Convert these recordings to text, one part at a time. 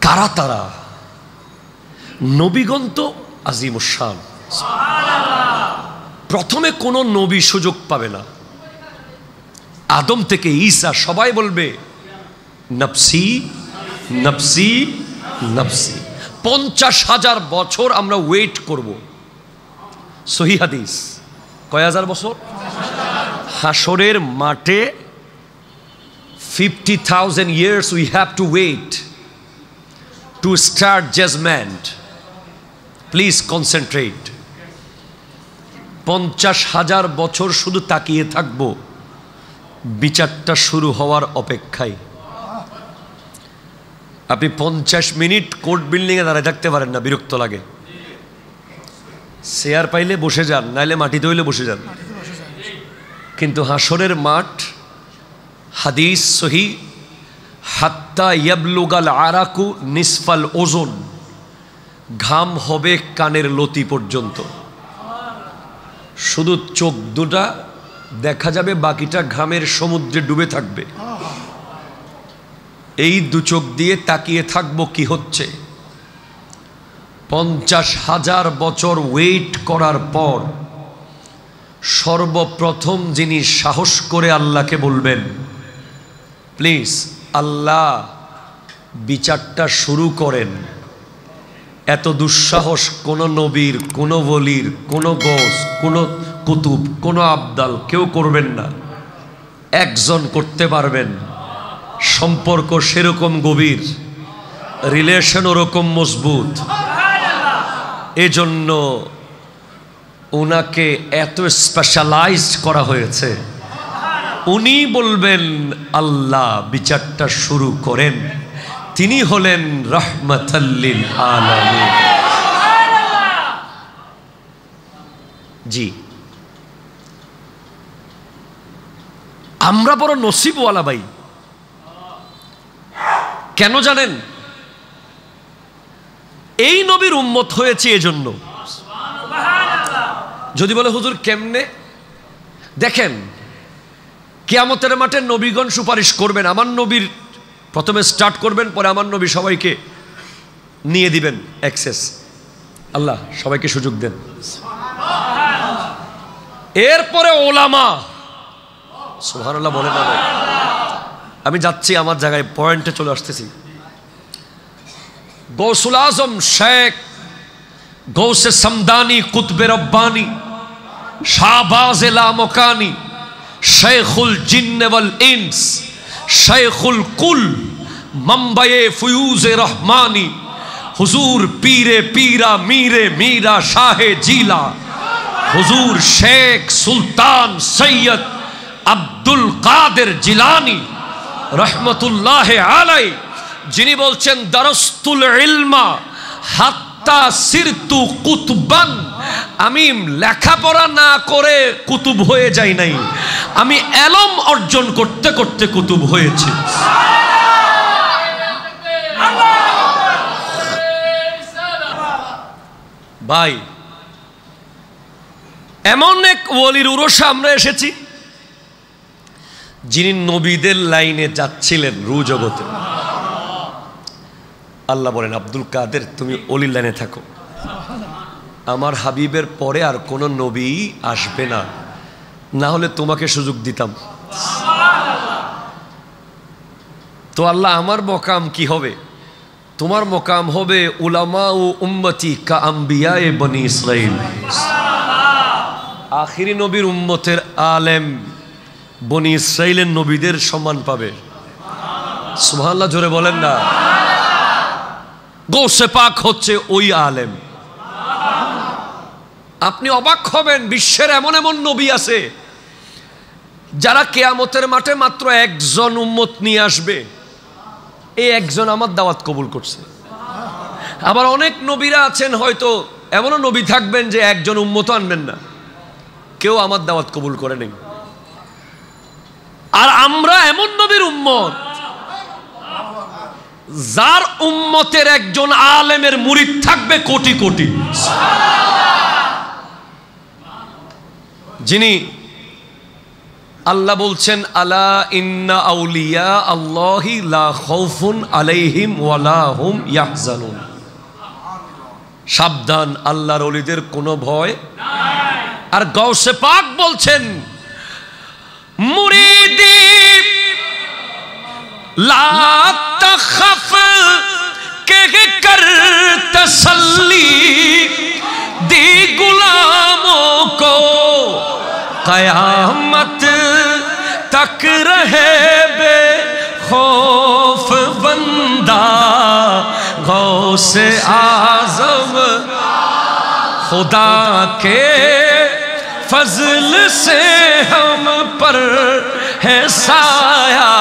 কারা তারা? নবীগণ তো আজিমুশ শান। প্রথমে কোনো নবী সুযোগ পাবে না, আদম থেকে ঈসা সবাই বলবে নফসি নফসি নফসি। 50,000 বছর আমরা ওয়েট করব। সহিহ হাদিস, কয় হাজার বছর? হাসরের মাঠে 50,000 years we have to wait to start judgment. Please concentrate. 50,000 বছর শুধু তাকিয়ে থাকব বিচারটা শুরু হওয়ার অপেক্ষায়। আপনি 50 মিনিট কোর্ট বিল্ডিংয়ে দাঁড়ায় থাকতে পারেন না, বিরক্ত লাগে। চেয়ার পাইলে বসে যান, নাইলে মাটিতে হইলে বসে যান। কিন্তু হাসরের মাঠ, হাদিস সহি, হাত্তা ইয়াবলুগাল আরাকু নিসফাল ওজন, ঘাম হবে কানের লতি পর্যন্ত। শুধু চোখ দুটা দেখা যাবে, বাকিটা ঘামের সমুদ্রে ডুবে থাকবে। এই দু চোখ দিয়ে তাকিয়ে থাকবো কি হচ্ছে। 50,000 বছর ওয়েট করার পর সর্বপ্রথম যিনি সাহস করে আল্লাহকে বলবেন, প্লিজ আল্লাহ বিচারটা শুরু করেন, এত দুঃসাহস কোন নবীর, কোন ওলির, কোন গৌস, কোন কুতুব, কোন আবদাল কেউ করবেন না। একজন করতে পারবেন। সম্পর্ক সেরকম গভীর, রিলেশন ওরকম মজবুত, এজন্য ওনাকে এত স্পেশালাইজড করা হয়েছে। উনি বলবেন আল্লাহ বিচারটা শুরু করেন। তিনি হলেন রাহমাতাল লিল আলামিন। জি, আমরা বড় নসিবওয়ালা ভাই। কেন জানেন? এই নবীর উম্মত হয়েছে এজন্য। যদি বলে হুজুর কেমনে, দেখেন কিয়ামতের মাঠে নবীগণ সুপারিশ করবেন। আমার নবীর প্রথমে স্টার্ট করবেন, পরে আমার নবী সবাইকে নিয়ে দিবেন অ্যাক্সেস। আল্লাহ সবাইকে সুযোগ দেন। এরপরে ওলামা, সুবহানাল্লাহ বলে না, আমি যাচ্ছি আমার জায়গায়, পয়েন্টে চলে আসতেছি। গৌসুল আজম শেখ গৌসে সমদানি কুতবে রব্বানি শাহবাজ লামকানি শেখুল জিন্ন ওয়াল ইনস শেখুল কুল মুম্বাইয়ে ফয়ুজে রহমানি হুজুর পীরে পীরা মীরে মীরা শাহে জিলা হুজুর শেখ সুলতান সৈয়দ আব্দুল কাদের জিলানি রহমতুল্লাহ আলাই, যিনি বলছেন দারস্তুল ইলমা হাত্তা সিরতু কুতুবান, আমি লেখাপড়া না করে কুতুব হয়ে যাই নাই, আমি এলম অর্জন করতে করতে কুতুব হয়েছি। ভাই, এমন এক ওলির উরসে আমরা এসেছি যিনি নবীদের লাইনে যাচ্ছিলেন রু জগতে। আল্লাহ বলেন আব্দুল কাদের তুমি ওলির লাইনে থাকো, আমার হাবিবের পরে আর কোনো নবী আসবে না, না হলে তোমাকে সুযোগ দিতাম। তো আল্লাহ আমার মকাম কি হবে? তোমার মকাম হবে উলামা ও উম্মতি কা আম্বিয়ায়ে বনি ইসরাইল। আখিরি নবীর উম্মতের আলেম বনি ইসরাইলের নবীদের সম্মান পাবে। সুবহানাল্লাহ জোরে বলেন না। গৌসে পাক হচ্ছে ওই আলেম। আপনি অবাক হবেন, বিশ্বের এমন এমন নবী আছে যারা কিয়ামতের মাঠে মাত্র একজন উম্মত নিয়ে আসবে, এই একজন আমার দাওয়াত কবুল করছে। আবার অনেক নবীরা আছেন, হয়তো এমনও নবী থাকবেন যে একজন উম্মত আনবেন না, কেউ আমার দাওয়াত কবুল করে নেই। আর আমরা এমন নবীর উম্মত যার উম্মতের একজন আলেমের মুরিদ থাকবে কোটি কোটি, যিনি আল্লাহ বলছেন আলা ইন্না আউলিয়া আল্লাহি লা খাউফুন আলাইহিম ওয়ালা হুম ইয়াহজানুন। সাবধান, আল্লাহর ওলিদের কোনো ভয় নাই। আর গাউসে পাক বলছেন মুরিদি লা তাখাফ কে কর তসল্লি दी गुलामों को कयामत तक रहे बेखौफ बंदा गौसे आज़म खुदा के फजल से हम पर है साया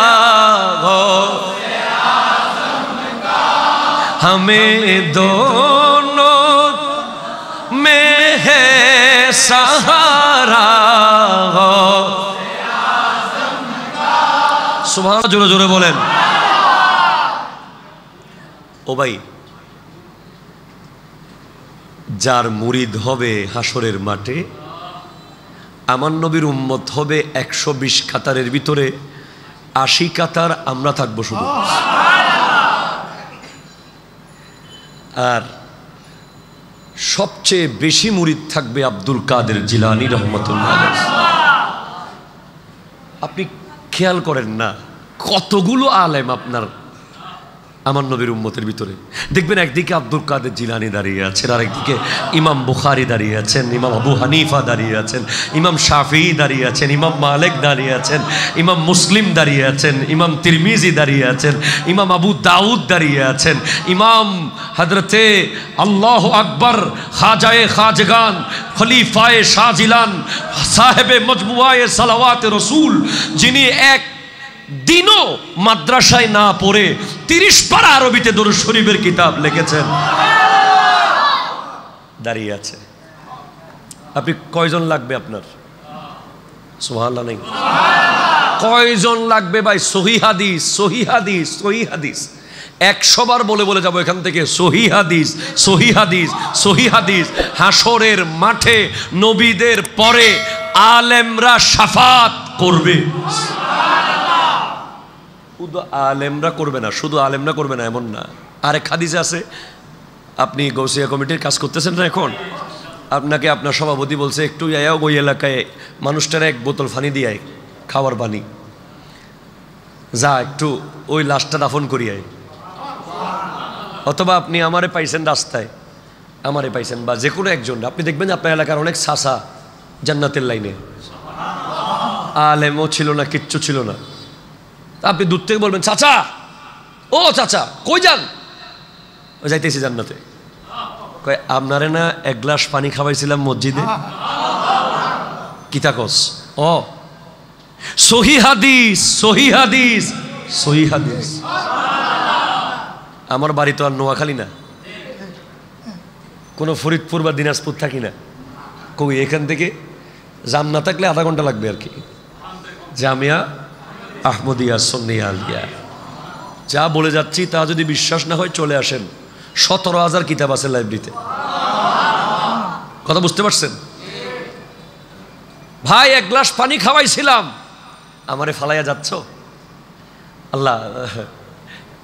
गौसे आज़म का हमें दोनों में है सहारा। सुभान जोरे जोरे बोलें। ও ভাই, যার মুরিদ হবে হাসরের মাঠে, আমার নবীর উম্মত হবে 120 কাতারের ভিতরে 80 কাতার আমরা থাকবো শুধু। আর সবচেয়ে বেশি মুরিদ থাকবে আব্দুল কাদের জিলানী রহমতুল্লাহ আলাইহি। আপনি খেয়াল করেন না কতগুলো আলেম আপনার আমার নবীর উম্মতের ভিতরে। দেখবেন একদিকে আব্দুল কাদের জিলানী দাঁড়িয়ে আছেন, আর একদিকে ইমাম বুখারী দাঁড়িয়ে আছেন, ইমাম আবু হানিফা দাঁড়িয়ে আছেন, ইমাম শাফিঈ দাঁড়িয়ে আছেন, ইমাম মালিক দাঁড়িয়ে আছেন, ইমাম মুসলিম দাঁড়িয়ে আছেন, ইমাম তিরমিজি দাঁড়িয়ে আছেন, ইমাম আবু দাউদ দাঁড়িয়ে আছেন, ইমাম হযরতে আল্লাহু আকবার খাজায়ে খাজগান খলিফায়ে শাহজিলান সাহেবে মজমুআয়ে সালাওয়াতে রাসূল, যিনি এক দিনও মাদ্রাসায় না পড়ে 30 পারা আরবিতে দরুদ শরীফের কিতাব লিখেছেন, দাঁড়িয়ে আছে। আপনি কয়জন লাগবে আপনার? সুবহানাল্লাহ নেই? কয়জন লাগবে ভাই? সহিহ হাদিস, সহিহ হাদিস, সহিহ হাদিস 100 বার বলে বলে যাবো এখান থেকে। সহিহ হাদিস, সহিহ হাদিস, সহিহ হাদিস। হাসরের মাঠে নবীদের পরে আলেমরা শাফাত করবে। শুধু আলেমরা করবে না, শুধু আলেমরা করবে না এমন না। আরেক হাদিসে আছে, আপনি গৌসিয়া কমিটির কাজ করতেছেন না এখন, আপনাকে আপনার সভাপতি বলছে একটু ওই এলাকায় মানুষটারা 1 বোতল পানি দিয়ে খাওয়ার পানি, যা একটু ওই লাশটা দাফন করিয়ায়। অথবা আপনি আমারে পাইছেন রাস্তায়, আমারে পাইছেন, বা যে কোনো একজন, আপনি দেখবেন আপনার এলাকার অনেক চাচা জান্নাতের লাইনে, আলেমও ছিল না, কিচ্ছু ছিল না। আপনি দূর থেকে বলবেন চাচা, ও চাচা কই যান? ও যাইতেছি জান্নাতে। কয় আপনারে না 1 গ্লাস পানি খাওয়াইছিলাম মসজিদে। কিতাকস ও সহিহ হাদিস, সহিহ হাদিস, সহিহ হাদিস। আমার বাড়ি তো আর নোয়াখালী না, কোনো ফরিদপুর বা দিনাজপুর থাকি না। কই এখান থেকে জাম না থাকলে আধা ঘন্টা লাগবে আর কি। জামিয়া আহমদিয়া সুন্নিয়া আলিয়া, যা বলে যাচ্ছি তা যদি বিশ্বাস না হয় চলে আসেন। 17,000 কিতাব আছে লাইব্রেরিতে। কথা বুঝতে পারছেন ভাই? 1 গ্লাস পানি খাওয়াইছিলাম, আমারে ফালাইয়া যাচ্ছ? আল্লাহ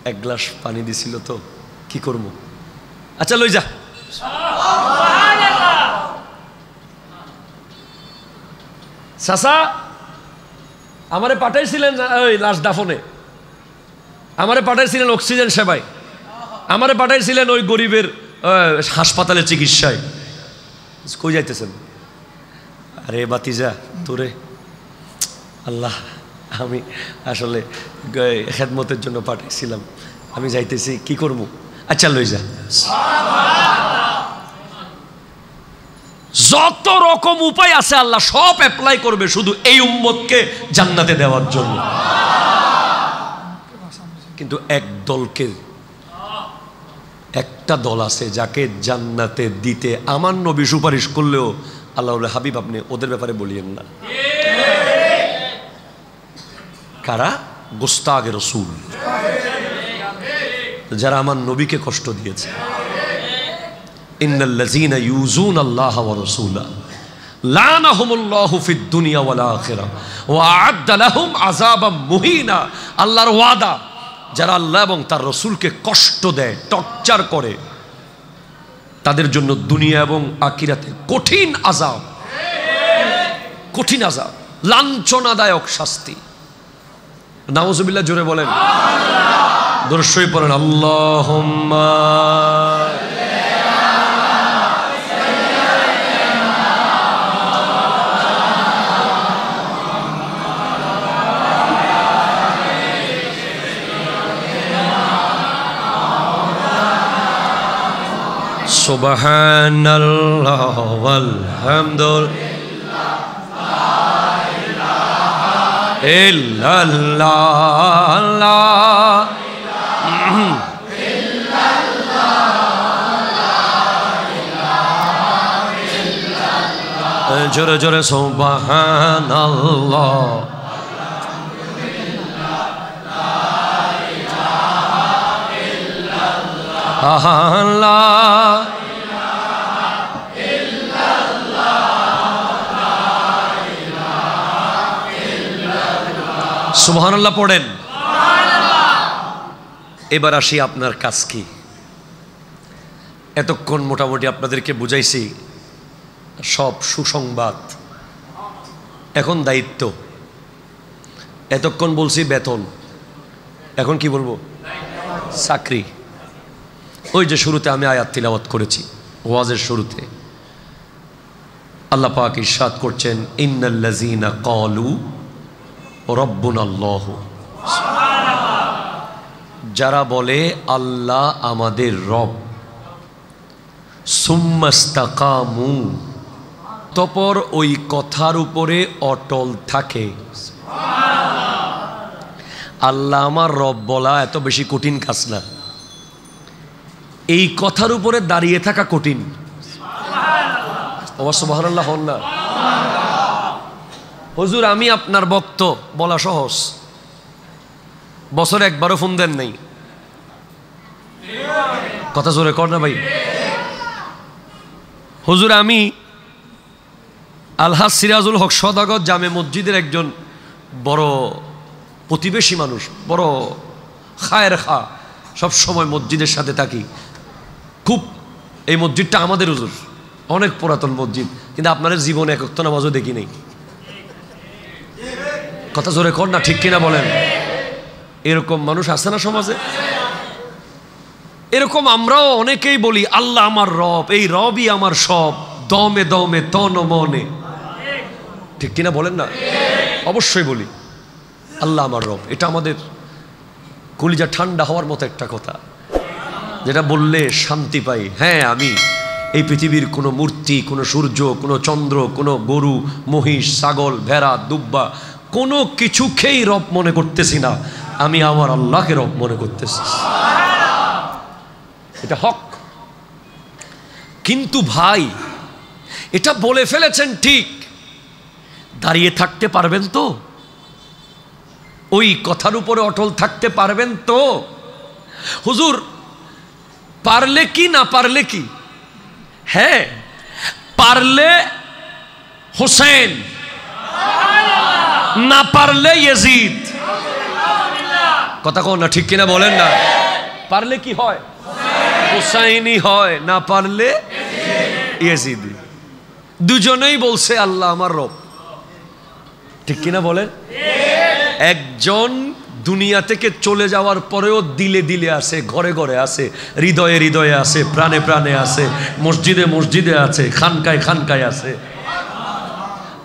1 গ্লাস পানি দিছিল তো কি করবো? আচ্ছা লই যা। চাচা আমারে পাঠাইছিলেন ওই লাশ দাফনে, আমারে পাঠাইছিলেন অক্সিজেন সেবায়, আমারে পাঠাইছিলেন ওই গরিবের হাসপাতালে চিকিৎসায়। কই যাইতেছেন? আরে বাতিজা তোরে আল্লাহ, আমি আসলে খেদমতের জন্য পাঠাইছিলাম, আমি যাইতেছি, কি করবো? আচ্ছা লই যা। যত রকম উপায় আছে আল্লাহ সব অ্যাপ্লাই করবে শুধু এই উম্মতকে জান্নাতে দেওয়ার জন্য। কিন্তু এক দলকে, একটা দল আছে যাকে জান্নাতে দিতে আমার নবী সুপারিশ করলেও আল্লাহ বলে হাবিব আপনি ওদের ব্যাপারে বলিয়েন না। কারা? গোস্তাগে রসুল, যারা আমার নবীকে কষ্ট দিয়েছে। ইন্নাল্লাযীনা ইউযুনা আল্লাহ ওয়া রাসূলা লানাহুমুল্লাহু ফিদ দুনিয়া ওয়াল আখিরা ওয়া আ'আদ্দা লাহুম আযাবাম মুহিনা। আল্লাহর ওয়াদা, যারা আল্লাহ এবং তার রাসূলকে কষ্ট দেয়, টর্চার করে, তাদের জন্য দুনিয়া এবং আখিরাতে কঠিন আযাব, কঠিন আযাব, লাঞ্ছনাদায়ক শাস্তি। নাউযুবিল্লাহ, জোরে বলেন দরুদ শরীফ পড়েন আল্লাহুম্মা সুবহানাল্লাহ ওয়ালহামদুলিল্লাহ লা ইলাহা ইল্লাল্লাহ লা ইলাহা ইল্লাল্লাহ। জোরে জোরে সুবহানাল্লাহ আল্লাহ সুবহানাল্লাহ পড়েন। এবার আসি আপনার কাজ কি। এতক্ষণ মোটামুটি আপনাদেরকে বুঝাইছি সব সুসংবাদ, এখন দায়িত্ব। এতক্ষণ বলছি বেতন, এখন কি বলবো? চাকরি। ওই যে শুরুতে আমি আয়াত তিলাওয়াত করেছি, ওয়াজের শুরুতে আল্লাহ পাক ইরশাদ করছেন ইন্নাল্লাযীনা ক্বালু রব্বুনাল্লাহ, যারা বলে আল্লাহ আমাদের রব, সুম্মাস্তাকামু, তপর ওই কথার উপরে অটল থাকে। আল্লাহ আমার রব বলা এত বেশি কঠিন কাজ না, এই কথার উপরে দাঁড়িয়ে থাকা কঠিন। সুবহানাল্লাহ হন না। হুজুর আমি আপনার ভক্ত বলা সহজ, বছরে একবারও ফোন দেন নাই, কথা জোরে কর না ভাই। হুজুর আমি আলহাজ সিরাজুল হক সদাগর জামে মসজিদের একজন বড় প্রতিবেশী মানুষ, বড় খায়ের খা, সব সময় মসজিদের সাথে থাকি খুব। এই মসজিদটা আমাদের হুজুর, অনেক পুরাতন মসজিদ, কিন্তু আপনাদের জীবনে এক ওয়াক্ত নামাজও দেখি নেই, কথা জোরে কর না, ঠিক কিনা বলেন। এরকম মানুষ আছে না সমাজে? এরকম আমরাও অনেকেই বলি আল্লাহ আমার রব, এই রবই আমার সব, দমে দমে তন মনে, ঠিক কিনা বলেন না? অবশ্যই বলি আল্লাহ আমার রব, এটা আমাদের কলিজা ঠান্ডা হওয়ার মতো একটা কথা, যেটা বললে শান্তি পাই। হ্যাঁ, আমি এই পৃথিবীর কোনো মূর্তি, কোনো সূর্য, কোনো চন্দ্র, কোনো গরু, মহিষ, ছাগল, ভেড়া, দুব্বা, কোনো কিছুকেই রব মনে করতেছি না, আমি আমার আল্লাহকে রব মনে করতেছি, এটা হক। কিন্তু ভাই এটা বলে ফেলেছেন ঠিক, দাঁড়িয়ে থাকতে পারবেন তো? ওই কথার উপরে অটল থাকতে পারবেন তো? হুজুর পারলে কি না পারলে কি? হ্যাঁ, পারলে হোসেন, না পারলে ইয়াজিদ, কথা কোন না, ঠিক কিনা বলেন না? পারলে কি হয়? হোসাইনি হয়, না পারলে ইয়াজিদি। দুজনেই বলছে আল্লাহ আমার রব, ঠিক কিনা বলেন? একজন দুনিয়া থেকে চলে যাওয়ার পরেও দিলে দিলে আছে, ঘরে ঘরে আছে, হৃদয়ে হৃদয়ে আছে, প্রাণে প্রাণে আছে, মসজিদে মসজিদে আছে, খানকায় খানকায় আছে।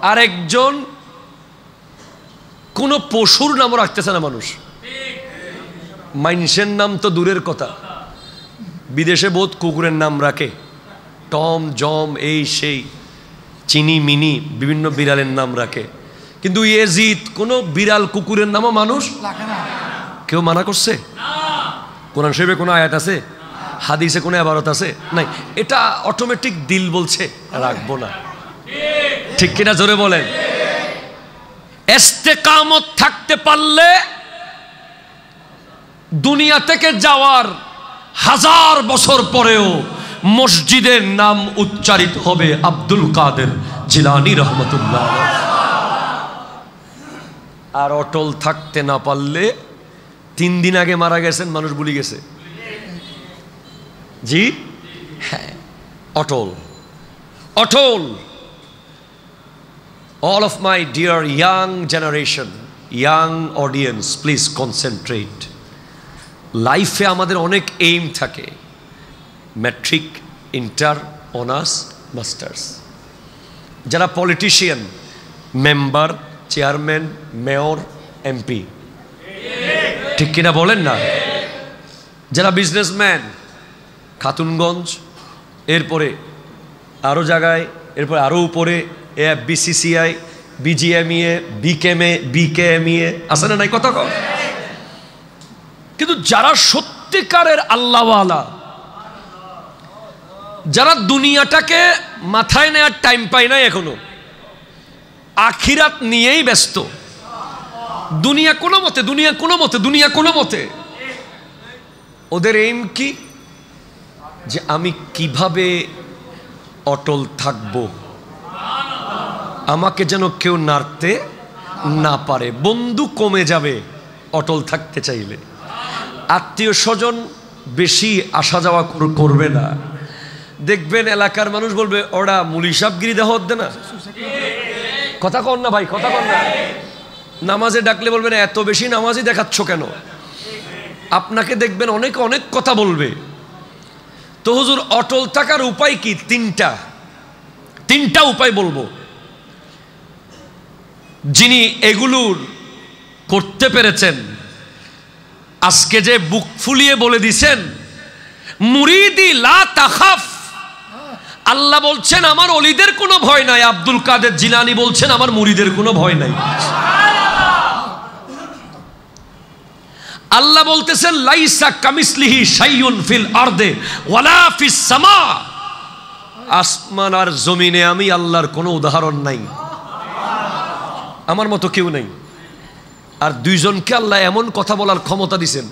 আর একজন কোন পশুর নামও রাখতেছে না মানুষ, মানুষের নাম তো দূরের কথা, বিদেশে বহুত কুকুরের নাম রাখে, টম জম এই সেই, চিনি মিনি, বিভিন্ন বিড়ালের নাম রাখে, কিন্তু ইয়াজিদ কোন বিড়াল কুকুরের নামও মানুষ কেউ মানা করছে? কোরআন শরীফে কোনো আয়াত আছে? হাদিসে কোনো ইবারত আছে? নাই। এটা অটোমেটিক দিল বলছে রাখবো না, ঠিক কিনা জোরে বলেন। ইস্তেকামত থাকতে পারলে দুনিয়া থেকে যাওয়ার 1000 বছর পরেও মসজিদের নাম উচ্চারিত হবে আব্দুল কাদের জিলানী রহমতুল্লাহ আলাইহি। আর অটল থাকতে না পারলে 3 দিন আগে মারা গেছেন, মানুষ ভুলে গেছে। জি হ্যাঁ, অটল অটল। All of my dear young generation, young audience, please concentrate. লাইফে আমাদের অনেক এইম থাকে, ম্যাট্রিক, ইন্টার, অনার্স, মাস্টার্স। যারা politician, member, chairman, mayor, MP, ঠিক কিনা বলেন না? যারা বিজনেসম্যান, খাতুনগঞ্জ, এরপরে আরও জায়গায়, এরপরে আরও উপরে বিসিসিআই, বিজিএমইএ, বিকেএমইএ, আছে না নাই কথা কম? কিন্তু যারা সত্যিকারের আল্লাহওয়ালা, যারা দুনিয়াটাকে মাথায় নেওয়ার টাইম পায় না এখনো, আখিরাত নিয়েই ব্যস্ত, দুনিয়া কোনো মতে, দুনিয়া কোনো মতে, দুনিয়া কোনো মতে, ওদের এইম কি? যে আমি কিভাবে অটল থাকবো, আমাকে যেন কেউ নাড়তে না পারে। বন্ধু কমে যাবে অটল থাকতে চাইলে, আত্মীয় স্বজন বেশি আসা যাওয়া করবে না। দেখবেন এলাকার মানুষ বলবে ওরা মুলিসাবগিরি দেহ হচ্ছে না, কথা কন না ভাই, কথা কন না। নামাজে ডাকলে বলবেন এত বেশি নামাজই দেখাচ্ছ কেন? আপনাকে দেখবেন অনেকে অনেক কথা বলবে। তো হুজুর অটল থাকার উপায় কি? তিনটা উপায় বলবো। যিনি এগুলোর করতে পেরেছেন, আজকে যে বুক ফুলিয়ে বলে দিছেন, মুরিদি লা তাখাফ, আল্লাহ বলছেন আমার ওলিদের কোনো ভয় নাই। আব্দুল কাদের জিলানী বলছেন আমার মুরিদের কোনো ভয় নাই। আল্লাহ বলতেছেন লাইসা কামিসলিহি শাইউন ফিল আরদে ওয়ালা ফিস সামা, আসমান আর জমিনে আমি আল্লাহর কোনো উদাহরণ নাই, আমার মতো কেউ নেই। আর দুইজনকে আল্লাহ এমন কথা বলার ক্ষমতা দিছেন।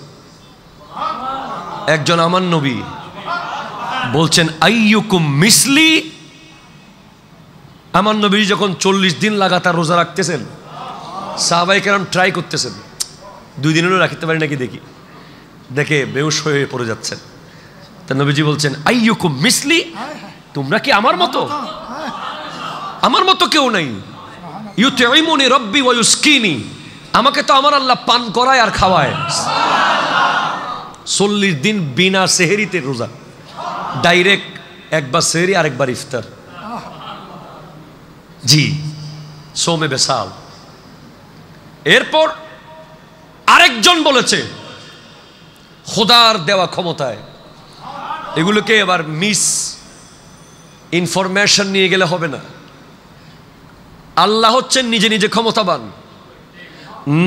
একজন আমার নবী বলছেন আইয়ুকুম মিসলি। আমার নবী যখন 40 দিন লাগাতার রোজা রাখতেছেন, সাহাবায়ে কেরাম ট্রাই করতেছেন 2 দিনেরও রাখতে পারি নাকি দেখি, দেখে বেহুশ হয়ে পড়ে যাচ্ছেন। তা নবীজি বলছেন আইয়ুকুম মিসলি, তোমরা কি আমার মতো? আমার মতো কেউ নাই। ইউতিমুনি রব্বি ওয়া ইউসকিনি, আমাকে তো আমার আল্লাহ পান করায় আর খাওয়ায়। 40 দিন বিনা সেহরিতে রোজা, ডাইরেক্ট একবার সেহরি আরেকবার ইফতার। জি সোমে বেসাল। এরপর আরেকজন বলেছে খোদার দেওয়া ক্ষমতায়, এগুলোকে এবার মিস ইনফরমেশন নিয়ে গেলে হবে না। আল্লাহ হচ্ছেন নিজে নিজে ক্ষমতাবান,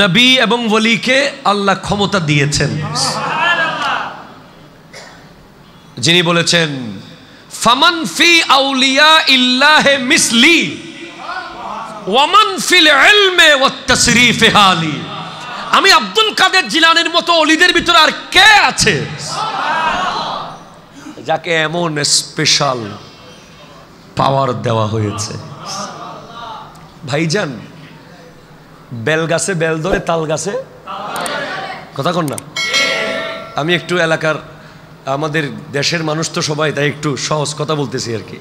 নবী এবং ওলিকে আল্লাহ ক্ষমতা দিয়েছেন। যিনি বলেছেন ফামান ফি আউলিয়া ইল্লাহি মিসলি ওয়ামান ফিল ইলমি ওয়াত তাসরিফি হালি, আমি আব্দুল কাদের জিলানীর মতো ওলিদের ভিতরে আর কে আছে যাকে এমন স্পেশাল পাওয়ার দেওয়া হয়েছে? ভাইজান, বেল গাছে বেল ধরে, তাল গাছে কথা কন না। আমি একটু এলাকার, আমাদের দেশের মানুষ তো সবাই, তাই একটু সহজ কথা বলতেছি আর কি।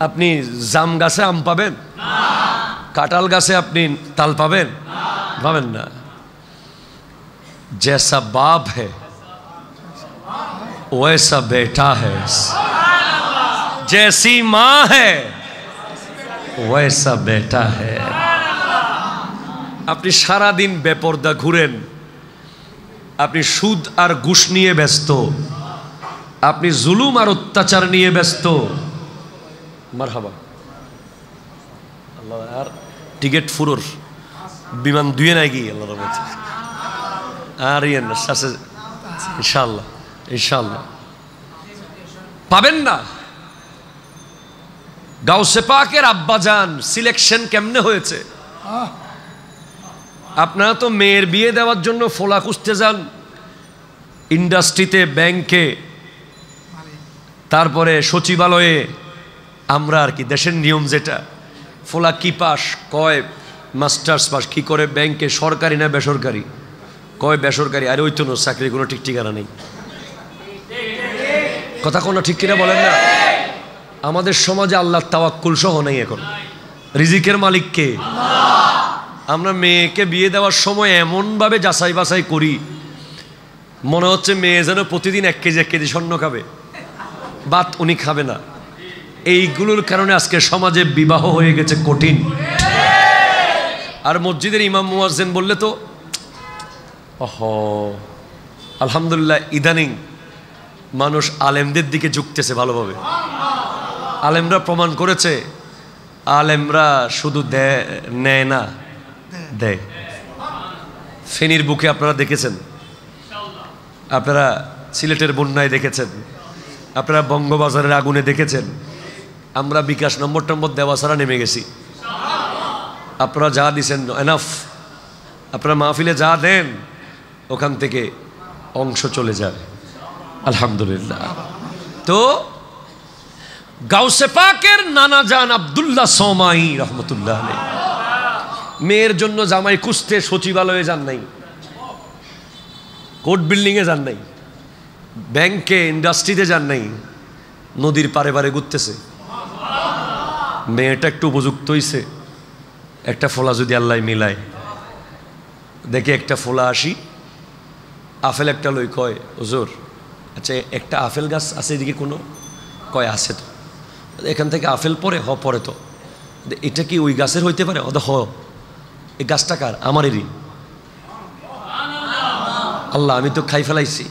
আপনি জাম গাছে আম পাবেন? কাঁঠাল গাছে আপনি তাল পাবেন? পাবেন না। जैसा बाप है वैसा बेटा है, जैसी माँ है वैसा बेटा है। আপনি সারা দিন বেপরদা ঘুরেন, আপনি সুদ আর ঘুষ নিয়ে ব্যস্ত, আপনি জুলুম আর অত্যাচার নিয়ে ব্যস্ত। মারহাবা আল্লাহ। আর টিকিট ফুরোর বিমান দুয়ে নাই গিয়ে আল্লাহর মধ্যে আর ইয়েন শ্বাসে ইনশাআল্লাহ ইনশাআল্লাহ পাবেন না। গাউসে পাকের আব্বাজান সিলেকশন কেমনে হয়েছে? আপনারা তো মেয়ের বিয়ে দেওয়ার জন্য ফোলা খুঁজতে যান ইন্ডাস্ট্রিতে, ব্যাংকে, তারপরে সচিবালয়ে, আমরা আর কি দেশের নিয়ম যেটা, ফোলা কি পাস কয় মাস্টার্স পাস, কি করে ব্যাংকে, সরকারি না বেসরকারি, কয় বেসরকারি, আরে ওই তো চাকরির কোনো ঠিক ঠিকানা নেই। কথা কোনো ঠিক কিনা বলেন না? আমাদের সমাজে আল্লাহর তাওয়াক্কুল সহ নেই এখন। রিজিকের মালিক কে? আমরা মেয়েকে বিয়ে দেওয়ার সময় এমনভাবে যাচাই বাছাই করি, মনে হচ্ছে মেয়ে যেন প্রতিদিন 1 কেজি স্বর্ণ খাবে, ভাত উনি খাবে না। এইগুলোর কারণে আজকে সমাজে বিবাহ হয়ে গেছে কঠিন। আর মসজিদের ইমাম মুয়াজ্জিন বললে তো আলহামদুলিল্লাহ ইদানিং মানুষ আলেমদের দিকে ঝুঁকতেছে ভালোভাবে। আলেমরা প্রমাণ করেছে, আলেমরা শুধু নেয় না, দেয়। ফেনীর বুকে আপনারা দেখেছেন, আপনারা সিলেটের বন্যায় দেখেছেন, আপনারা বঙ্গবাজারের আগুনে দেখেছেন। আমরা বিকাশ নম্বর দেওয়া ছাড়া নেমে গেছি। আপনারা যা দিছেন এনাফ, আপনারা মাহফিলে যা দেন ওখান থেকে অংশ চলে যায় আলহামদুলিল্লাহ। তো গাউসে পাকের নানা জান আব্দুল্লাহ সোমাই রহমতুল্লাহ আলাইহি মেয়ের জন্য জামাই খুঁজতে সচিবালয়ে যান নাই, কোর্ট বিল্ডিংয়ে যান নাই, ব্যাংকে ইন্ডাস্ট্রিতে যান নাই, নদীর পারে পারে ঘুরতেছে। মেয়েটা একটু উপযুক্ত হইছে, একটা ফোলা যদি আল্লাহ মিলায়, দেখে একটা ফোলা আসি, আপেল একটা লই, কয় হুজুর আচ্ছা একটা আপেল গাছ আছে এদিকে কোনো? কয় আছে তো। এখান থেকে আপেল পরে পরে তো, এটা কি ওই গাছের হইতে পারে? এই গাছটা কার? আমারেরই। আল্লাহ আমি তো খাই ফেলাইছি।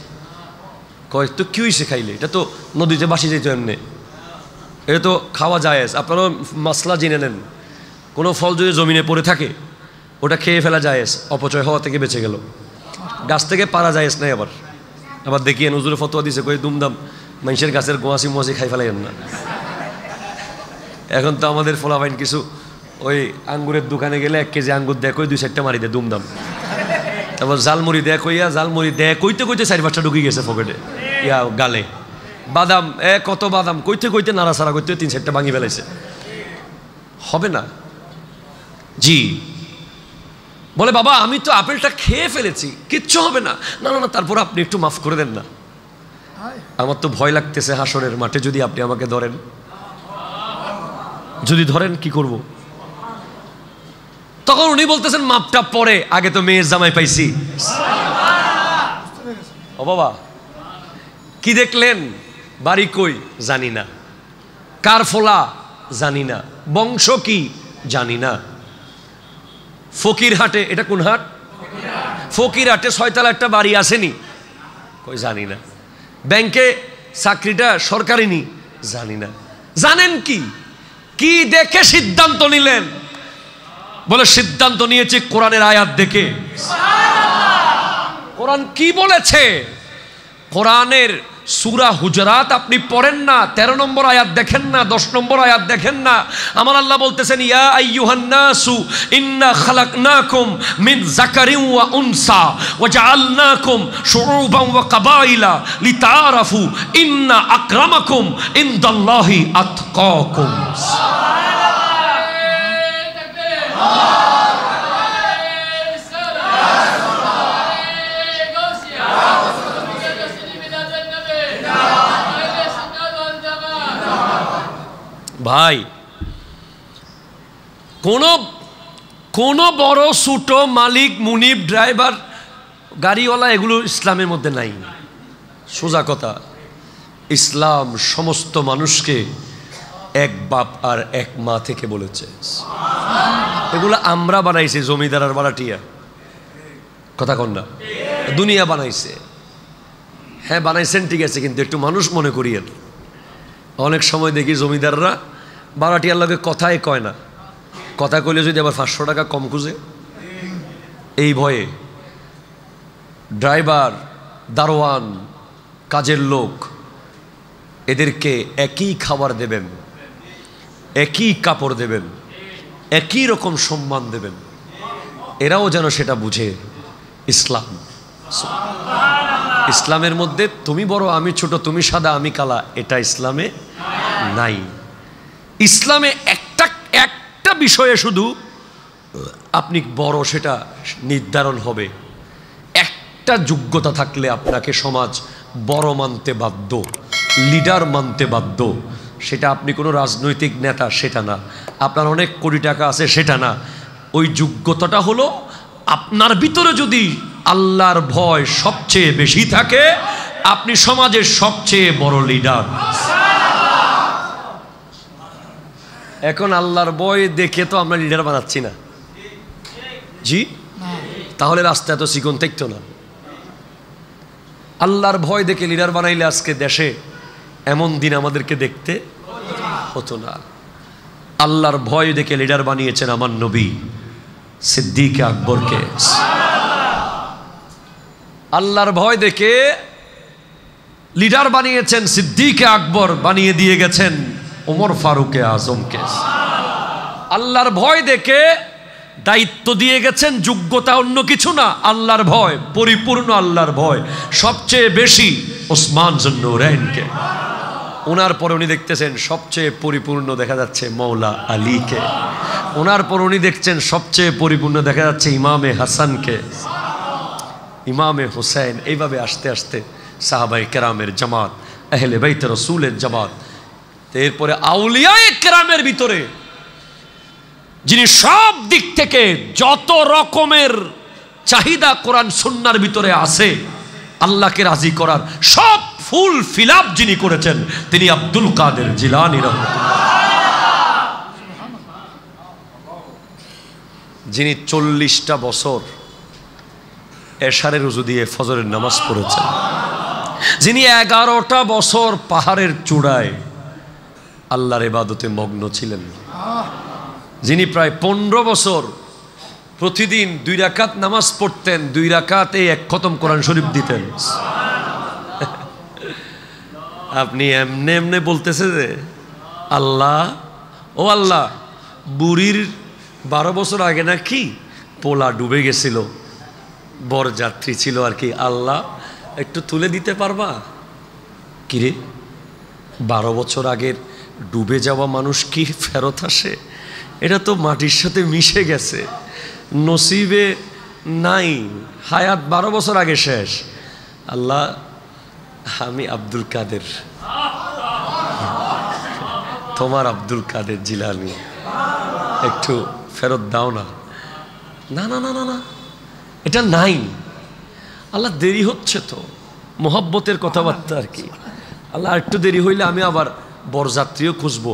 কয় তো কি হয়েছে খাইলে? এটা তো নদীতে বাসি যাইতো এমনি, এটা তো খাওয়া যায়। আপনারাও মাসলা জেনে নেন, কোনো ফল যদি জমিনে পড়ে থাকে ওটা খেয়ে ফেলা যায়, অপচয় হওয়া থেকে বেঁচে গেল। গাছ থেকে পারা যায় নাই। আবার দেখিয়ে নজরুল ফতোয়া দিছে, কই দুমদাম মানুষের গাছের গোয়াশি মোয়াশি খাই ফেলাইন না। এখন তো আমাদের ফোলাফাইন কিছু ওই আঙ্গুরের দোকানে গেলে 1 কেজি আঙ্গুর দেয়, কই 2-4টা মারি দেয় দুমদাম। তারপর জালমুড়ি দেয় কইয়া, জালমুড়ি দেয় কইতে 4-5টা ঢুকে গেছে পকেটে, ইয়া গালে। বাদাম কত বাদাম কইতে নাড়াচাড়া করতে 3-4টা ভাঙি ফেলাইছে। হবে না জি। বলে বাবা আমি তো আপেলটা খেয়ে ফেলেছি, কিচ্ছু হবে না। না না না, তারপর আপনি একটু মাফ করে দেন না। আমার তো ভয় লাগতেছে হাসরের মাঠে যদি আপনি আমাকে ধরেন, যদি ধরেন কি করব? তখন উনি বলতেছেন মাপটা পরে, আগে তো মেয়ের জামাই পাইছি। ও বাবা কি দেখলেন? বাড়ি কই জানি না, কার ফোলা জানি না, বংশ কি জানি না। ফকিরহাটে, এটা কোন হাট? ফকিরহাটে 6তলা একটা বাড়ি আসেনি, কই জানি না। ব্যাংকে চাকরিটা সরকারি নি, জানি না। জানেন কি কি দেখে সিদ্ধান্ত নিলেন? বলে সিদ্ধান্ত নিয়েছি কোরআনের আয়াত দেখে। কোরআন কি বলেছে? কোরআনের সূরা হুজরাত আপনি পড়েন না, 13 নম্বর আয়াত দেখেন না, 10 নম্বর আয়াত দেখেন না। আমার আল্লাহ বলতেছেন ইয়া আইয়ুহান নাসু ইন্না খালাকনাকুম মিন যাকারিন ওয়া উনসা ওয়া জাআলনাকুম শুউবান ওয়া কাবাইলা লিতাআরাফু ইন্না আকরামাকুম ইনদাল্লাহি আতকাকুম। ভাই কোন বড় ছোট মালিক মুনিব ড্রাইভার গাড়িওয়ালা এগুলো ইসলামের মধ্যে নাই। সোজা কথা, ইসলাম সমস্ত মানুষকে এক বাপ আর এক মা থেকে বলেছে। এগুলো আমরা বানাইছি, জমিদার আর বাড়াটিয়া। কথা কন না, দুনিয়া বানাইছে। হ্যাঁ বানাইছেন ঠিক আছে, কিন্তু একটু মানুষ মনে করিয়েন। অনেক সময় দেখি জমিদাররা বাড়াটিয়ার লগে কথাই কয় না, কথা কইলে যদি আবার 500 টাকা কম খুঁজে, এই ভয়ে ড্রাইভার, দারোয়ান, কাজের লোক এদেরকে একই খাবার দেবেন, একই কাপড় দেবেন, একই রকম সম্মান দেবেন, এরাও যেন সেটা বুঝে। ইসলাম, ইসলামের মধ্যে তুমি বড় আমি ছোট, তুমি সাদা আমি কালা, এটা ইসলামে নাই। ইসলামে একটা একটা বিষয়ে শুধু আপনি বড় সেটা নির্ধারণ হবে, একটা যোগ্যতা থাকলে আপনাকে সমাজ বড় মানতে বাধ্য, লিডার মানতে বাধ্য। সেটা আপনি কোনো রাজনৈতিক নেতা সেটা না, আপনার অনেক কোটি টাকা আছে সেটা না। ওই যোগ্যতাটা হলো আপনার ভিতরে যদি আল্লাহর ভয় সবচেয়ে বেশি থাকে, আপনি সমাজের সবচেয়ে বড় লিডার। এখন আল্লাহর ভয় দেখে তো আমরা লিডার বানাচ্ছি না, জি? তাহলে রাস্তা এত চিকন থাকতো না। আল্লাহর ভয় দেখে লিডার বানাইলে আজকে দেশে এমন দিন আমাদেরকে দেখতে হতো না। আল্লাহর ভয় দেখে লিডার বানিয়েছেন আমার নবী সিদ্দিক আকবরকে। আল্লাহর ভয় দেখে লিডার বানিয়েছেন সিদ্দিক আকবর, বানিয়ে দিয়ে গেছেন ওমর ফারুক আজমকে। আল্লাহর ভয় দেখে দায়িত্ব দিয়ে গেছেন, যোগ্যতা অন্য কিছু না, আল্লাহর ভয়, পরিপূর্ণ আল্লাহর ভয় সবচেয়ে বেশি ওসমান জুন্নুরাইনকে। ওনার পরে উনি দেখতেছেন সবচেয়ে পরিপূর্ণ দেখা যাচ্ছে মৌলা আলীকে। ওনার পর উনি দেখছেন সবচেয়ে পরিপূর্ণ দেখা যাচ্ছে ইমামে হাসানকে, ইমামে হুসাইন। এইভাবে আস্তে আস্তে সাহাবায়ে কেরামের জামাত, আহলে বাইত রাসূলের জামাত। এরপরে আউলিয়ায়ে কেরামের ভিতরে যিনি সব দিক থেকে যত রকমের চাহিদা কোরআন সুন্নাহর ভিতরে আছে আল্লাহকে রাজি করার, সব ফুল ফিল আপ যিনি করেছেন তিনি আব্দুল কাদের জিলানী রাহমাতুল্লাহ, যিনি 40টা বছর এশারের রুজু দিয়ে ফজরের নামাজ পড়েছেন, যিনি 11টা বছর পাহাড়ের চূড়ায় আল্লাহর ইবাদতে মগ্ন ছিলেন, যিনি প্রায় 15 বছর প্রতিদিন 2 রাকাত নামাজ পড়তেন, 2 রাকাতে 1 খতম কোরআন শরীফ দিতেন। আপনি এমনে এমনে বলতেছে যে আল্লাহ, ও আল্লাহ, বুড়ির 12 বছর আগে নাকি পোলা ডুবে গেছিল, বরযাত্রী ছিল আর কি, আল্লাহ একটু তুলে দিতে পারবা? কিরে, 12 বছর আগের ডুবে যাওয়া মানুষ কি ফেরত আসে? এটা তো মাটির সাথে মিশে গেছে, নসিবে নাই, হায়াত 12 বছর আগে শেষ। আল্লাহ, আমি আব্দুল কাদের, তোমার আব্দুল কাদের জিলানী, একটু ফেরত দাও না। না না না না না, এটা নাই। আল্লাহ, দেরি হচ্ছে তো, মোহাব্বতের কথাবার্তা আর কি। আল্লাহ, একটু দেরি হইলে আমি আবার বরযাত্রীও খুঁজবো,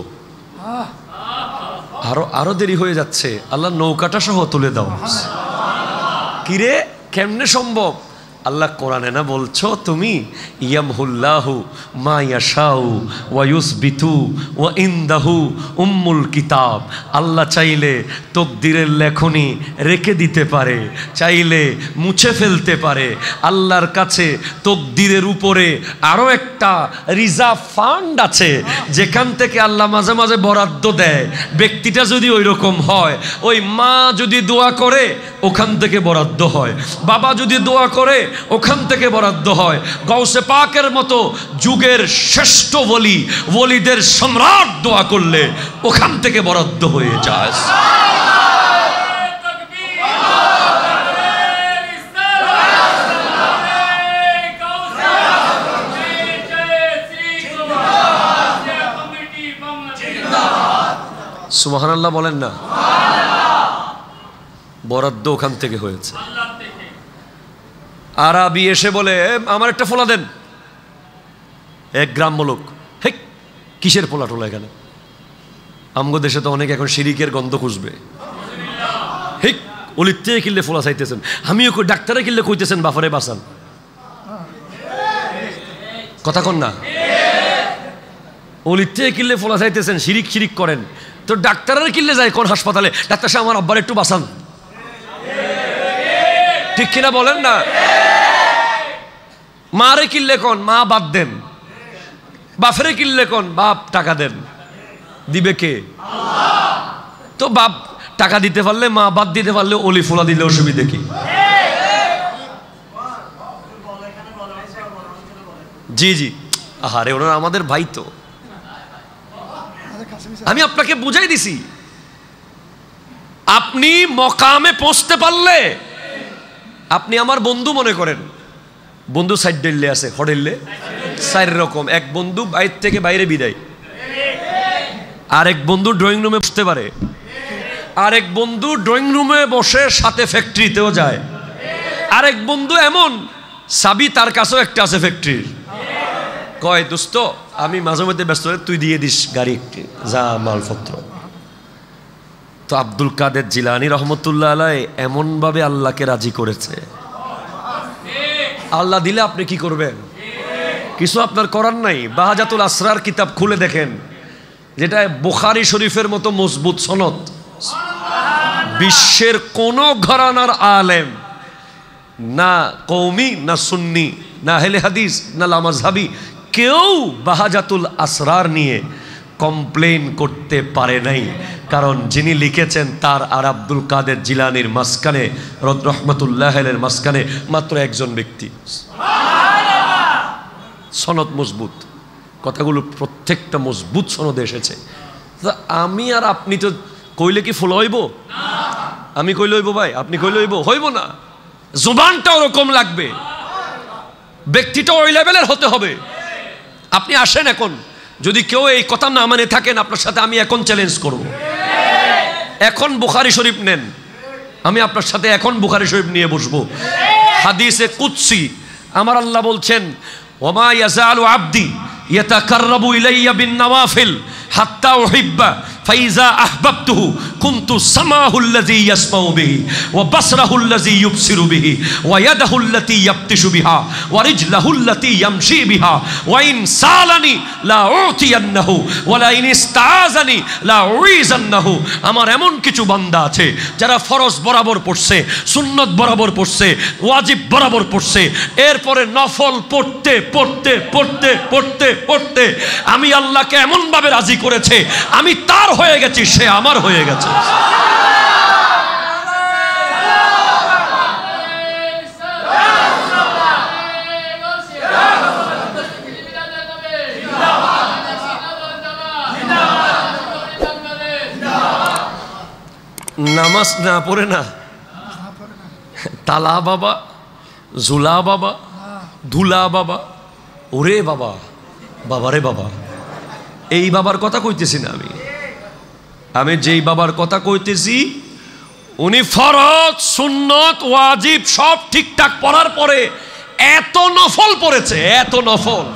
আরো দেরি হয়ে যাচ্ছে, আল্লাহ নৌকাটা সহ তুলে দাও। কিরে, কেমনে সম্ভব? আল্লাহ কোরআনে না বলছো তুমি, ইয়ামহুল্লাহু মা ইয়াশাউ ওয়া ইউসবিতু ওয়া ইনদাহু উম্মুল কিতাব। আল্লাহ চাইলে তকদিরের লেখনী রেখে দিতে পারে, চাইলে মুছে ফেলতে পারে। আল্লাহর কাছে তকদিরের উপরে আরো একটা রিজার্ভ ফান্ড আছে, যেখান থেকে আল্লাহ মাঝে মাঝে বরাদ্দ দেয়। ব্যক্তিটা যদি ওই রকম হয়, ওই মা যদি দোয়া করে ওখান থেকে বরাদ্দ হয়, বাবা যদি দোয়া করে ওখান থেকে বরাদ্দ হয়। গাউসে পাকের মতো যুগের শ্রেষ্ঠ ওলি, ওলিদের সম্রাট দোয়া করলে ওখান থেকে বরাদ্দ হয়ে যায়। সুবহানাল্লাহ বলেন না, বরাদ্দ ওখান থেকে হয়েছে। আরবি এসে বলে, আমার একটা ফোলা দেন। এক গ্রাম্য লোক, হে কিসের ফোলা টোলা এখানে? আমগো দেশে তো অনেক এখন শিরিকের গন্ধ খুঁজবে। হে অলিতে কিনলে ফোলা চাইতেছেন, আমিও ডাক্তারে কিনলে কইতেছেন বাফারে বাঁচান। কথা কন না, অলিতে কিনলে ফোলা চাইতেছেন, শিরিক শিরিক করেন, তো ডাক্তারের কিনলে যায় কোন হাসপাতালে, ডাক্তার সাহেব আমার আব্বার একটু বাঁচান। ঠিক কিনা বলেন না? মারে কিনলে কোন মা বাদ দেন, বাপরে কিনলে কোন বাপ টাকা দেন, দিবে কে? তো বাপ টাকা দিতে পারলে, মা বাদ দিতে পারলে, অলি ফোলা দিলে অসুবিধে কি? জি জি, আহারে ওনারা আমাদের ভাই তো। আমি আপনাকে বুঝাই দিছি, আপনি মকামে পৌঁছতে পারলে আপনি আমার বন্ধু মনে করেন। বন্ধু সাইড ডেললে আছে, হডেললে 4 রকম। এক বন্ধু বাইরে থেকে বাইরে বিদায়, আরেক বন্ধু ড্রয়িং রুমে বসতে পারে, আরেক বন্ধু ড্রয়িং রুমে বসে সাথে ফ্যাক্টরিতেও যায়, আরেক বন্ধু এমন চাবি তার কাছেও একটা আছে ফ্যাক্টরির। কয় দোস্ত আমি মাঝে মধ্যে ব্যস্ত, তুই দিয়ে দিস গাড়ি একটি, যা মালপত্র। তো আব্দুল কাদের জিলানী রহমতুল্লাহ আলাইহি এমনভাবে আল্লাহকে রাজি করেছে। আল্লাহ দিলে আপনি কি করবেন? কিছু আপনার করার নাই। বাহাজাতুল আসরার কিতাব খুলে দেখেন, যেটা বুখারী শরীফের মতো মজবুত সনদ। বিশ্বের কোন ঘরানার আলেম, না কওমি, না সুন্নি, না আহলে হাদিস, না লামাযহাবি, কেউ বাহাজাতুল আসরার নিয়ে কমপ্লেন করতে পারে নাই। কারণ যিনি লিখেছেন তার আর আব্দুল কাদের জিলানীর মাঝখানে, রহমতুল্লাহ আলাইহির মাঝখানে মাত্র একজন ব্যক্তি। সনদ মজবুত, কথাগুলো প্রত্যেকটা মজবুত সনদে এসেছে। আমি আর আপনি তো কইলে কি ফলো হইব? আমি কইলে হইব ভাই? আপনি কইলে হইব? হইব না। জুবানটা ওরকম লাগবে, ব্যক্তিটা ওই লেভেলের হতে হবে। আপনি আসেন এখন, যদি কেউ এই কথা না মানে থাকেন, আপনার সাথে আমি এখন চ্যালেঞ্জ করব। এখন বুখারী শরীফ নেন, আমি আপনার সাথে এখন বুখারী শরীফ নিয়ে বসবো। হাদিসে কুদসি আমার আল্লাহ বলছেন, ওমা ইয়াজালু আবদি ইয়াতাকাররাবু ইলাইয়া বিন নওয়াফিল হাত্তা উহিব্বা ফাইজা আহবাবতুহু কুনতু সামাহুল্লাযী ইয়াসমাউ বিহি ওয়া বাসরাহুল্লাযী ইউবসিরু বিহি ওয়া ইয়াদাহুল্লাতী ইয়াবতিশু বিহা ওয়া রিজলাহুল্লাতী ইয়ামশি বিহা ওয়া ইন সালানি লা উতিয়ান্নাহু ওয়া লা ইন ইস্তাআযানি লা উইযান্নাহু। আমার এমন কিছু বান্দা আছে যারা ফরজ বরাবর পড়ছে, সুন্নত বরাবর পড়ছে, ওয়াজিব বরাবর পড়ছে, এরপরে নফল পড়তে পড়তে পড়তে পড়তে পড়তে আমি আল্লাহকে এমন ভাবে রাজি করেছে, আমি তার হয়ে গেছি, সে আমার হয়ে গেছে। নামাজ না পড়ে না, তালা বাবা, ঝুলা বাবা, ধুলা বাবা, ওরে বাবা, বাবারে বাবা, এই বাবার কথা কইতেছি না আমি যেই বাবার কথা কইতেছি উনি ফরজ, সুন্নত, ওয়াজিব সব ঠিকঠাক পড়ার পরে এত নফল পড়েছে, এত নফল।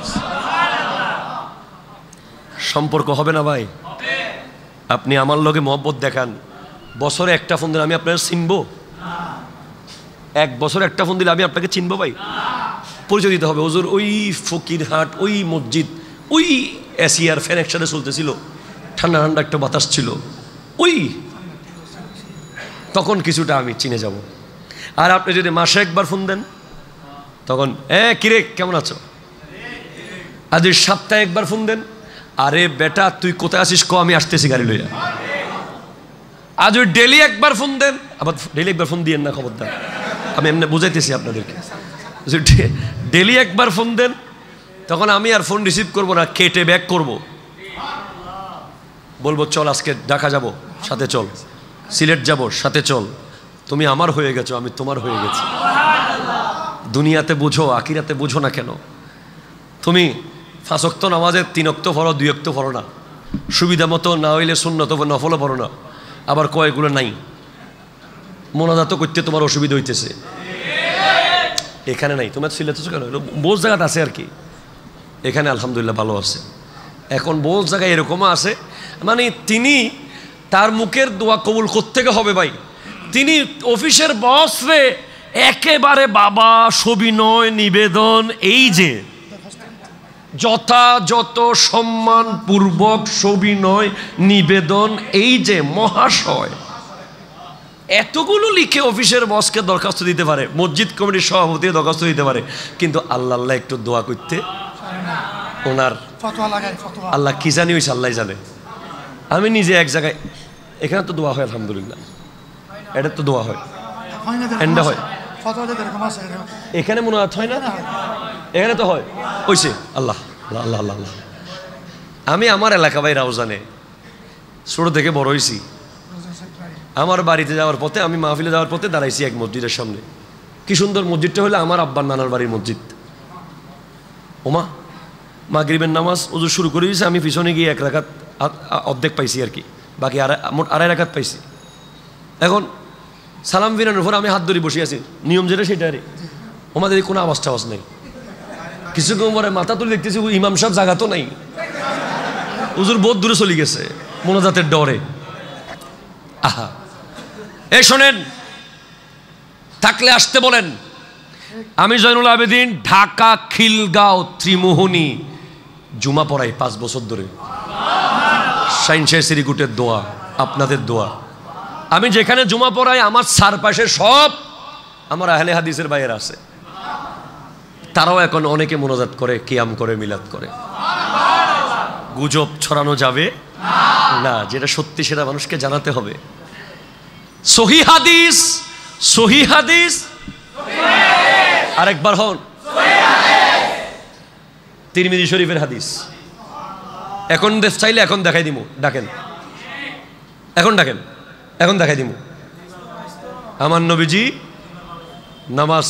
সম্পর্ক হবে না ভাই? আপনি আমার লগে মহব্বত দেখান, বছরে একটা ফোন দিলে আমি আপনাকে চিনবো? 1 বছরে একটা ফোন দিলে আমি আপনাকে চিনবো ভাই? পরিচয় দিতে হবে। হুজুর ওই ফকিরহাট, ওই মসজিদ, ওই এসিয়ার ফ্যান একসাথে চলতেছিল, ঠান্ডা ঠান্ডা একটা বাতাস ছিল, ওই তখন কিছুটা আমি চিনে যাব। আর আপনি যদি মাসে একবার ফোন দেন তখন কিরে কেমন আছো? আর যদি সপ্তাহে একবার ফোন দেন, আরে বেটা তুই কোথায় আছিস, আমি আসতেছি গাড়ি লইয়া। আর যদি ডেলি একবার ফোন দেন, আবার ডেলি একবার ফোন দিয়েন না, খবরদার, আমি এমনি বুঝাইতেছি আপনাদেরকে। যদি ডেলি একবার ফোন দেন তখন আমি আর ফোন রিসিভ করব না, কেটে ব্যাক করব, বলবো চল আজকে ঢাকা যাব, সাথে চল, সিলেট যাব, সাথে চল, তুমি আমার হয়ে গেছো, আমি তোমার হয়ে গেছি। দুনিয়াতে বুঝো, আখিরাতে বুঝো না কেন? তুমি 5 ওয়াক্ত নামাজের 3 ওয়াক্ত পড়ো, 2 ওয়াক্ত পড়ো না, সুবিধা মতো না হইলে সুন্নত নফলও পড়ো না, আবার কয়েকগুলো নাই, মোনাজাত করতে তোমার অসুবিধা হইতেছে, এখানে নাই। তোমার সিলেটেছো কেন? বহু জায়গাতে আছে আর কি, এখানে আলহামদুলিল্লাহ ভালো আছে। এখন বহু জায়গায় এরকমও আছে, মানে তিনি তার মুখের দোয়া কবুল করতে হবে ভাই, তিনি অফিসের বসরে একেবারে বাবা সবিনয় নিবেদন, এই যে যথাযথ সম্মানপূর্বক সবিনয় নিবেদন, এই যে মহাশয়, এতগুলো লিখে অফিসের বসকে দরখাস্ত দিতে পারে, মসজিদ কমিটির সভাপতি দরখাস্ত দিতে পারে, কিন্তু আল্লাহ আল্লাহ একটু দোয়া করতে ওনার আল্লাহ কি জানি হয়েছে আল্লাহ জানে। আমি নিজে এক জায়গায়, এখানে তো দোয়া হয় আলহামদুলিল্লাহ, এটা তো দোয়া হয়, এন্ডা হয়, এখানে মনে হয় না, এখানে তো হয়, হইছে আল্লাহ আল্লাহ আল্লাহ আল্লাহ। আমি আমার এলাকা ভাই রাউজানে ছোট থেকে বড় হয়েছি। আমার বাড়িতে যাওয়ার পথে, আমি মাহফিলে যাওয়ার পথে দাঁড়াইছি এক মসজিদের সামনে। কি সুন্দর মসজিদটা হলো আমার আব্বার নানার বাড়ির মসজিদ। ওমা, মাগরিবের নামাজ ওজু শুরু করে দিয়েছে, আমি পিছনে গিয়ে এক রাকাত অর্ধেক পাইছি আর কি, বাকি মোট আড়াই রাকাত পাইছি। এখন সালাম ফিরানোর পর আমি হাত ধরে বসে আছি, নিয়ম যেটা সেটা আরে ওমাদের কোনো আওয়াজ টাওয়াজ নেই। কিছুক্ষণ পরে মাথা তুলে দেখতেছি ইমাম সাহেব জায়গা তো নাই, হুজুর বহুত দূরে চলে গেছে মোনাজাতের ডরে। আহা, এই শোনেন, থাকলে আসতে বলেন। আমি জয়নুল আবেদিন, ঢাকা খিলগাঁও ত্রিমোহনী জুমা পড়াই 5 বছর ধরে। শাইন শাহ সিরিকুটের দোয়া, আপনাদের দোয়া। আমি যেখানে জুমা পড়াই আমার চারপাশে সব আমার আহলে হাদিসের বাইরে আছে। তারাও এখন অনেকে মোনাজাত করে, কিয়াম করে, মিলাদ করে। গুজব ছড়ানো যাবে না, যেটা সত্যি সেটা মানুষকে জানাতে হবে। সহি হাদিস, সহি হাদিস, আরেকবার হন, তিরমিজি শরীফের হাদিস। এখন চাইলে এখন দেখাই দিব, ডাকেন, এখন ডাকেন, এখন দেখাই দিব। আমার নবীজি নামাজ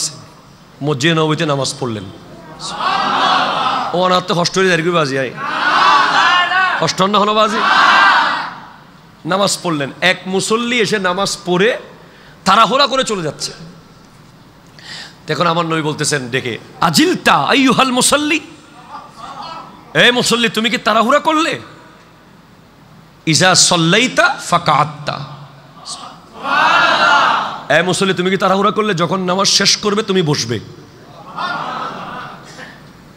মসজিদে নববীতে নামাজ পড়লেন। ও অনাথ হস্টরি দাঁড়ি বাজি আয় অষ্টন্ন হলো বাজি, নামাজ পড়লেন। এক মুসল্লি এসে নামাজ পড়ে তাড়াহুড়া করে চলে যাচ্ছে। দেখুন আমার নবী বলতেছেন ডেকে, আজিলতা আইয়ুহাল মুসাল্লি, এই মুসল্লি তুমি কি তাড়াহুড়া করলে? ইজা সাল্লাইতা ফাকাআত্তা, এই মুসল্লি তুমি কি তাড়াহুড়া করলে? যখন নামাজ শেষ করবে তুমি বসবে।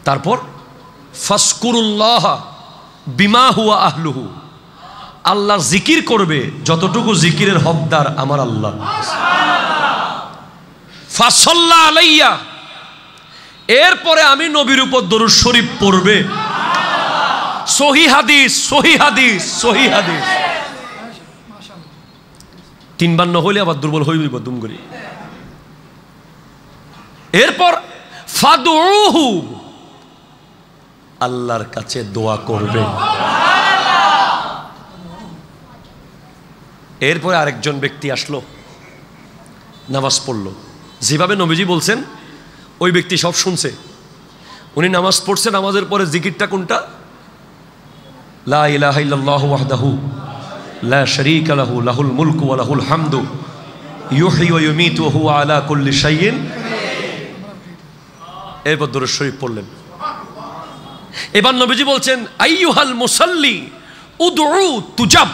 তারপর ফাসকুরুল্লাহ বিমা হুয়া আহলুহু, আল্লাহর জিকির করবে যতটুকু জিকিরের হকদার আমার আল্লাহ। ফাসাল্লা আলাইয়া, এরপরে আমি নবীর উপর দরুদ শরীফ পড়বে। সহি হাদিস, সহি হাদিস, সহি হাদিস। 3 বার না হইলে আবার দুর্বল হইব দুম করি। এরপর ফাদউহু, আল্লাহর কাছে দোয়া করবে। এরপরে আরেকজন ব্যক্তি আসলো, নামাজ পড়লো। যেভাবে নবীজি বলছেন ওই ব্যক্তি সব শুনছে। উনি নামাজ পড়ছে, নামাজের পরে জিকিরটা কোনটা? লা ইলাহা ইল্লাল্লাহু ওয়াহদাহু লা শারীকা লাহু লাহুল মুলকু ওয়া লাহুল হামদু ইউহয়ি ওয়া ইউমীতু ওয়া হুয়া আলা কুল্লি শাইইন। এরপর দরুদ শরীফ পড়লেন। এবার নবীজি বলছেন, আইয়ুহাল মুসাল্লি উদউ তুজাব,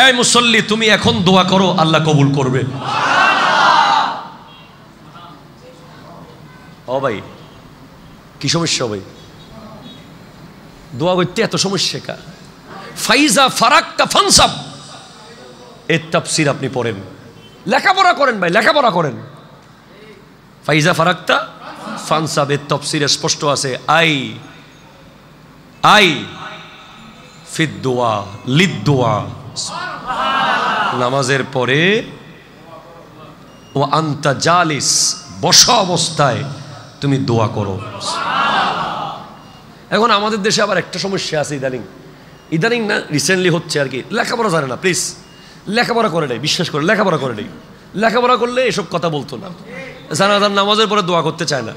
এই মুসল্লি তুমি এখন দোয়া করো, আল্লাহ কবুল করবে। ও ভাই, কি সমস্যা ভাই? দোয়া করতে এত সমস্যা কা? ফাইজা ফারাক্তা ফানসাব, এর তাফসীর আপনি পড়েন, লেখাপড়া করেন ভাই, লেখাপড়া করেন। ফাইজা ফারাক্তা ফানসাব, এর তাফসীরে স্পষ্ট আছে, আই আই ফিদ দোয়া লিদ দোয়া, নামাজের পরে ও আনতা জালিস, বসা অবস্থায় তুমি দোয়া করো। এখন আমাদের দেশে আবার একটা সমস্যা আছে, ইদানিং ইদানিং না রিসেন্টলি হচ্ছে আর কি, লেখাপড়া জানে না। প্লিজ লেখাপড়া করে নেই, বিশ্বাস করে লেখাপড়া করে নেই। লেখাপড়া করলে এসব কথা বলতো না। জানাজার নামাজের পরে দোয়া করতে চায় না।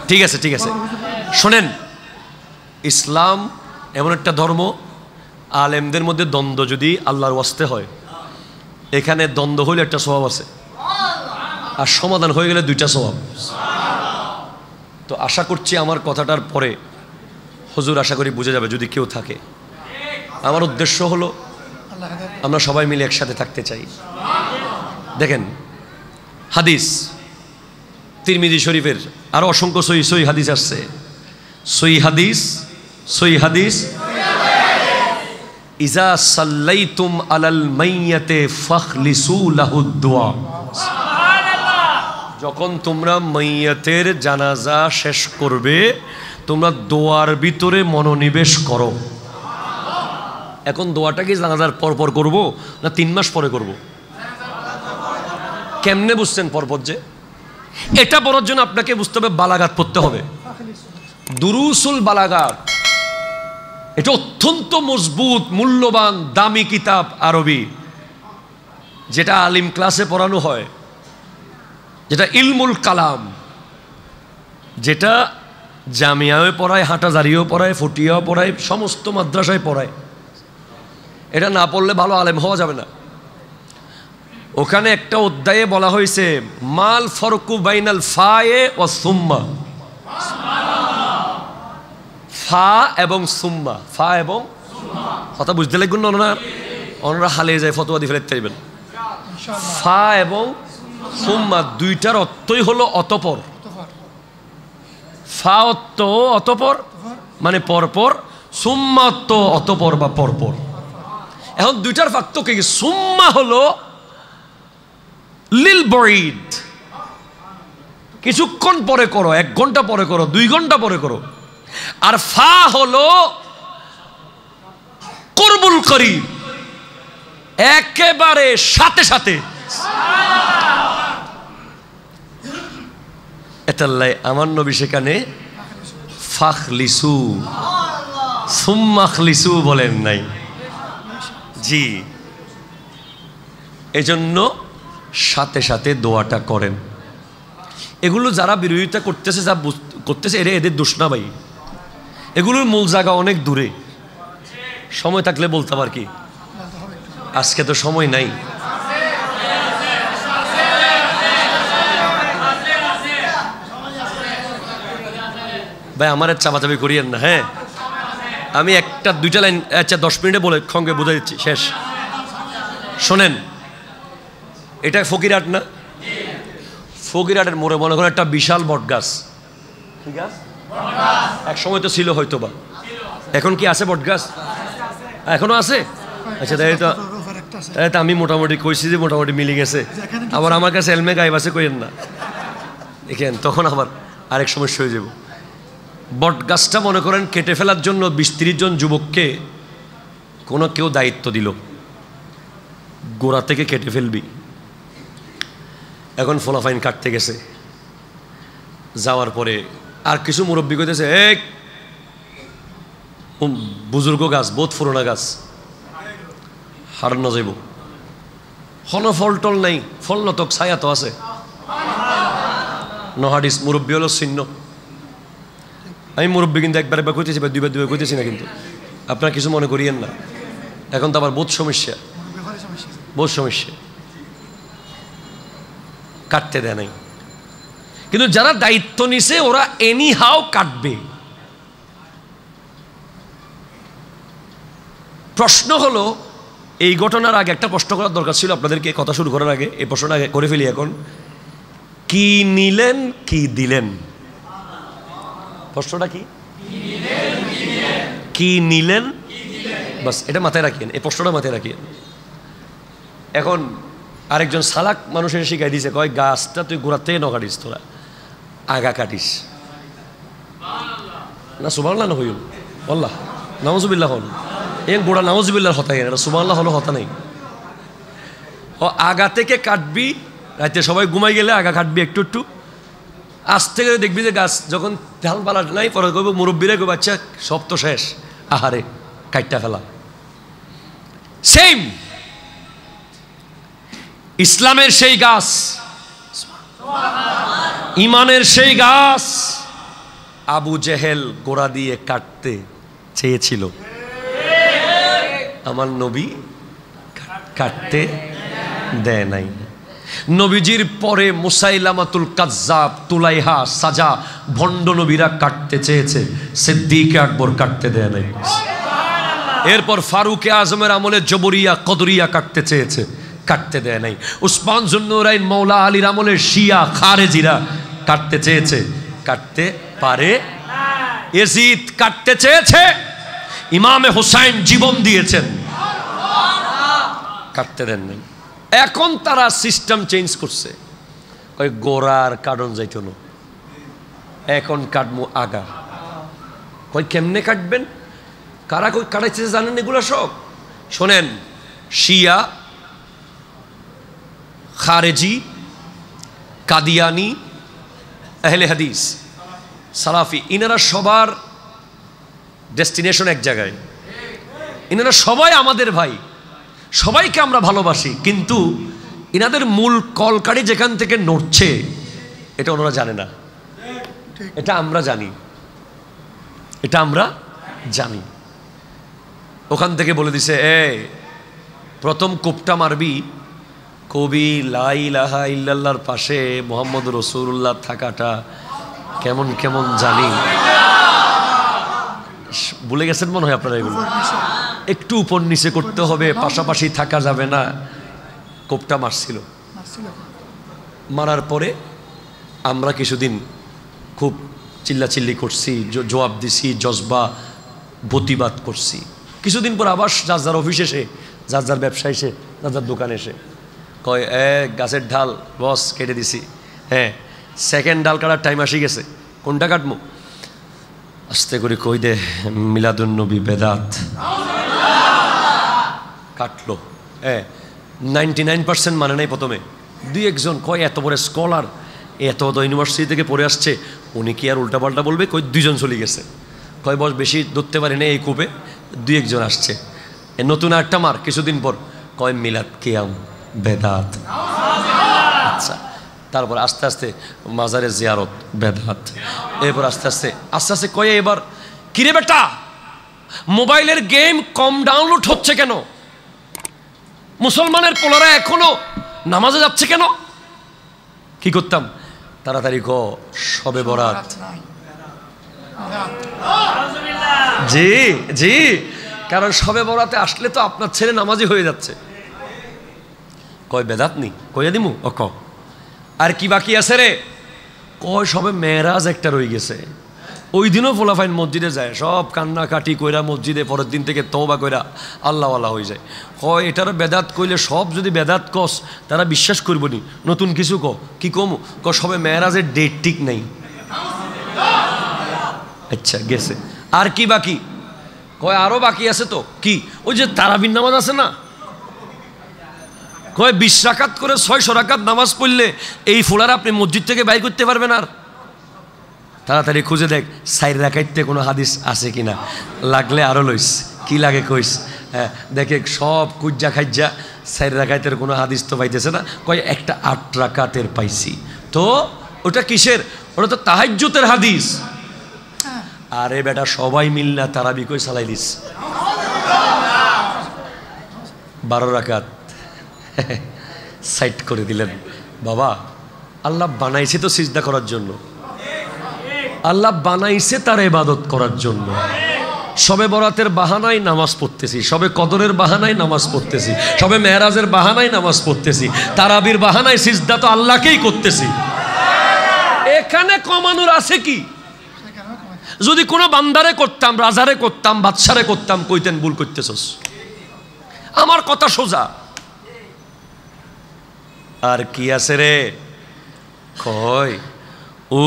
ঠিক আছে, ঠিক আছে, শোনেন, ইসলাম এমন একটা ধর্ম, আলেমদের মধ্যে দ্বন্দ্ব যদি আল্লাহর ওয়াস্তে হয়, এখানে দ্বন্দ্ব হইলে একটা স্বভাব আছে, আর সমাধান হয়ে গেলে 2টা স্বভাব। তো আশা করছি আমার কথাটার পরে হুজুর আশা করি বুঝে যাবে যদি কেউ থাকে। আমার উদ্দেশ্য হলো আমরা সবাই মিলে একসাথে থাকতে চাই। দেখেন হাদিস, তিরমিজি শরীফের আরো অসংখ্য সহি সহি হাদিস আসছে। সহি হাদিস, সহি হাদিস, ইজা সাল্লাইতুম আলাল মাইয়াতে ফাখলিসু লাহুদ দুআ, যখন তোমরা মাইয়াতের জানাজা শেষ করবে তোমরা দোয়ার ভিতরে মনোনিবেশ করো। এখন দোয়াটা কি জানাজার পরপর করব না 3 মাস পরে করব? কেমনে বুঝছেন পরপর? যে এটা পড়ার জন্য আপনাকে বুঝতে হবে বালাগাত পড়তে হবে, দুরুসুল বালাগাত। এটা অত্যন্ত মজবুত, মূল্যবান, দামি কিতাব আরবি, যেটা আলিম ক্লাসে পড়ানো হয়, যেটা ইলমুল কালাম, যেটা জামিয়ায় পড়ায়, হাটাজারিও পড়ায়, ফটিয়াও পড়ায়, সমস্ত মাদ্রাসায় পড়ায়। এটা না পড়লে ভালো আলেম হওয়া যাবে না। ওখানে একটা অধ্যায়ে বলা হয়েছে মাল ফরকু বাইনাল ফায়ে ও সুম্মা, ফা এবং সুম্মা, ফা এবং কথা বুঝতে লাগবেন না, ওনারা হালিয়ে যায় ফতোয়া দিয়ে ফেলে চাইবেন। ফা এবং সুম্মা দুইটার অর্থই হলো অতপর। ফা অর্থ অতপর মানে পরপর, সুম্মা অর্থ অতপর বা পরপর। এখন দুইটার পার্থক্য কি? সুম্মা হলো লিল বরিদ, কিছুক্ষণ পরে করো, 1 ঘন্টা পরে করো, 2 ঘন্টা পরে করো। আর ফা হলো কুরবুল করিব, একেবারে সাথে সাথে। এটাল্লাই আমার নবী সেখানে ফাখলিসু সুম্মাখলিসু বলেন নাই। জি, এজন্য সাথে সাথে দোয়াটা করেন। এগুলো যারা বিরোধিতা করতেছে, যা করতেছে, এদের দোষ না ভাই। এগুলোর মূল জায়গা অনেক দূরে। সময় থাকলে বলতে পার কি, আজকে তো সময় নাই। ভাই আমার চাপাচাপি করিয়েন না, হ্যাঁ। আমি 1-2 লাইন, আচ্ছা 10 মিনিটে বলে সঙ্গে বুঝাই দিচ্ছি, শেষ। শোনেন, এটা ফকিরহাট না? ফকিরহাটের মোড়ে মনে করেন একটা বিশাল বট গাছ। ঠিক আছে, এক সময় তো ছিল হয়তো বা, এখন কি আছে বট গাছ? এখনো আছে? আচ্ছা, তাই তো আমি মোটামুটি কইছি যে মোটামুটি মিলে গেছে। আবার আমার কাছে এলমে গাইব আছে কইেন না, দেখেন তখন আবার আরেক সমস্যা হয়ে যাব। বট গাছটা মনে করেন কেটে ফেলার জন্য 20-30 জন যুবককে কেউ দায়িত্ব দিল, গোড়া থেকে কেটে ফেলবি। এখন ফলাফাইন কাটতে গেছে, যাওয়ার পরে আর কিছু মুরব্বী কইতেছে, এক বুজুর্গ গাছ, বহুত পুরোনা গাছ, হারানো যাইব, হনো ফল টল নাই, ফল নতক ছায়া তো আছে। নহাডিস মুরব্বী হলো চিহ্ন। আমি মুরব্বী কিন্তু একবার কইতেছি বা 2বার কইতেছি না, কিন্তু আপনারা কিছু মনে করিয়েন না। এখন তো আবার বহুত সমস্যা, বহুত সমস্যা, কাটতে দেয় নাই। কিন্তু যারা দায়িত্ব নিছে ওরা এনি হাও কাটবে। প্রশ্ন হলো, এই ঘটনার আগে একটা প্রশ্ন করার দরকার ছিল আপনাদেরকে, কথা শুরু করার আগে এই প্রশ্নটা আগে করে ফেলি। এখন কি নিলেন, কি দিলেন? প্রশ্নটা কি? কি নিলেন, বাস এটা মাথায় রাখিয়েন, এই প্রশ্নটা মাথায় রাখিয়েন। এখন আরেকজন সালাক মানুষের শিখাই দিছে, কয় গাছটা তুই গোড়া থেকে নকাটিস, তোরা আগা কাটিস না। সুবহানাল্লাহ না হইল, আল্লাহ নাউজুবিল্লাহ হল, এই গোড়া নাউজুবিল্লাহর হতা, এটা সুবহানাল্লাহ হলো হতা নেই। ও আগা থেকে কাটবি, রাতে সবাই ঘুমাই গেলে আগা কাটবি একটু একটু, আস্তে করে দেখবি যে গাছ যখন ঢাল পালা নাই, পরে কইব মুরব্বীরা কইব, আচ্ছা সব তো শেষ, আহারে কাটটা ফেলা। সেম ইসলামের সেই গাছ, ইমানের সেই গাছ আবু জেহেল গোড়া দিয়ে কাটতে চেয়েছিল, আমার নবী কাটতে দেয় নাই। নবীজির পরে মুসাইলামাতুল কাজ্জাব, তুলাইহা, সাজা, ভণ্ড নবীরা কাটতে চেয়েছে, সিদ্দিক আকবর কাটতে দেয় নাই। এরপর ফারুকে আজমের আমলে জবরিয়া, কদরিয়া কাটতে চেয়েছে, কাটতে দেয় নাই। উসমান জুন্নুরাইন, মৌলা আলীর আমলে শিয়া, খারেজিরা কাটতে চেয়েছে, কাটতে পারে। ইয়াজিদ কাটতে চেয়েছে, ইমামে হুসাইন জীবন দিয়েছেন, কাটতে দেন নাই। এখন তারা সিস্টেম চেঞ্জ করছে, ওই গোড়ার কাটন যাইতো না, এখন কাটবো আগা। কই কেমনে কাটবেন? কারা কই কাটাইছে জানেন এগুলো সব? শোনেন, শিয়া, খারেজি, কাদিয়ানি, আহলে হাদিস, সালাফি, ইনারা সবার ডেস্টিনেশন এক জায়গায়। ইনারা সবাই আমাদের ভাই, সবাইকে আমরা ভালোবাসি, কিন্তু ইনাদের মূল কলকাঠি যেখান থেকে নড়ছে এটা ওনারা জানে না, এটা আমরা জানি, এটা আমরা জানি। ওখান থেকে বলে দিছে, প্রথম কোপটা মারবি কবি লা ইলাহা ইল্লাল্লাহর পাশে মুহাম্মদ রাসূলুল্লাহ থাকাটা কেমন কেমন জানি। ভুলে গেছেন মনে হয় আপনারা, এগুলো একটু উপর নিচে করতে হবে, পাশাপাশি থাকা যাবে না। কোপটা মারছিল, মারার পরে আমরা কিছুদিন খুব চিল্লাচিল্লি করছি, জবাব দিছি, জজবা প্রতিবাদ করছি। কিছুদিন পর আবার যার যার অফিস এসে, যার যার ব্যবসা এসে, যার যার দোকান এসে কয়, গাছের ঢাল বস কেটে দিছি। হ্যাঁ, সেকেন্ড ডাল কাটার টাইম আসি গেছে, কোনটা কাটবো? আস্তে করে কই দে মিলাদুন্নবী বেদাত। কাটলো। 99% মানে নাই প্রথমে, দুই একজন কয় এত বড় স্কলার, এত ইউনিভার্সিটি থেকে পড়ে আসছে, উনি কি আর উল্টাপাল্টা বলবে? কই দুইজন চলে গেছে। কয় বস বেশি ধরতে পারি না এই কূপে, দুই একজন আসছে। নতুন একটা মার কিছুদিন পর কয় মিলাদ কিয়াম বেদাত। আচ্ছা, তারপর আস্তে আস্তে মাজারে জিয়ারত বেদাত। এরপর আস্তে আস্তে কয়ে এবার কিরে বেটা মোবাইলের গেম কম ডাউনলোড হচ্ছে কেন? মুসলমানের পোলারা এখনো নামাজে যাচ্ছে কেন? কি করতাম? তাড়াতাড়ি শবে বরাত। জি জি, কারণ শবে বরাতে আসলে তো আপনার ছেলে নামাজি হয়ে যাচ্ছে। কয় বেদাত নি, কইয়া দিমু ও ক। আর কি বাকি আছে রে? কয় সবে মেরাজ একটা রয়ে গেছে। ওই দিনও ফোলাফাইন মসজিদে যায়, সব কান্নাকাটি কইরা মসজিদে পরের দিন থেকে তওবা কইরা আল্লাহওয়ালা হয়ে যায়। কয় এটারও বেদাত কইলে সব যদি বেদাত কস তারা বিশ্বাস করব নি, নতুন কিছু কি কমু? সবে মেরাজের ডেট ঠিক নাই। আচ্ছা গেছে। আর কি বাকি? কয় আরো বাকি আছে তো। কি? ওই যে তারাবির নামাজ আছে না, কয় 20 রাকাত করে 600 রাকাত নামাজ পড়লে এই ফোলার আপনি মসজিদ থেকে বাইর করতে পারবেন। আর তাড়াতাড়ি খুঁজে দেখ 4 রাকাইতে কোনো হাদিস আছে কিনা, লাগলে আরো লইস। কি লাগে কইস? হ্যাঁ, দেখে সব কুজ্জা খাইজা 4 রাকাতের কোনো হাদিস তো পাইতেছে না। কয় একটা 8 রাকাতের পাইছি। তো ওটা কিসের? ওটা তো তাহাজ্জুদের হাদিস। আরে বেটা সবাই মিল্লা তারাবি কই চালাই দিস 12 রাকাত সাইড করে দিলেন। বাবা আল্লাহ বানাইছে তো সিজদা করার জন্য, আল্লাহ বানাইছে তার ইবাদত করার জন্য। সবে বরাতের বাহানায় নামাজ পড়তেছি, সবে কদরের বাহানায় নামাজ পড়তেছি, সবে মেরাজের বাহানায় নামাজ পড়তেছি, তারাবির বাহানায় সিজদা তো আল্লাহকেই করতেছি। এখানে কমানোর আছে কি? যদি কোনো বান্দারে করতাম, রাজারে করতাম, বাদশারে করতাম, কইতেন ভুল করতেছস। আমার কথা সোজা। আর কি আছে রে? কয়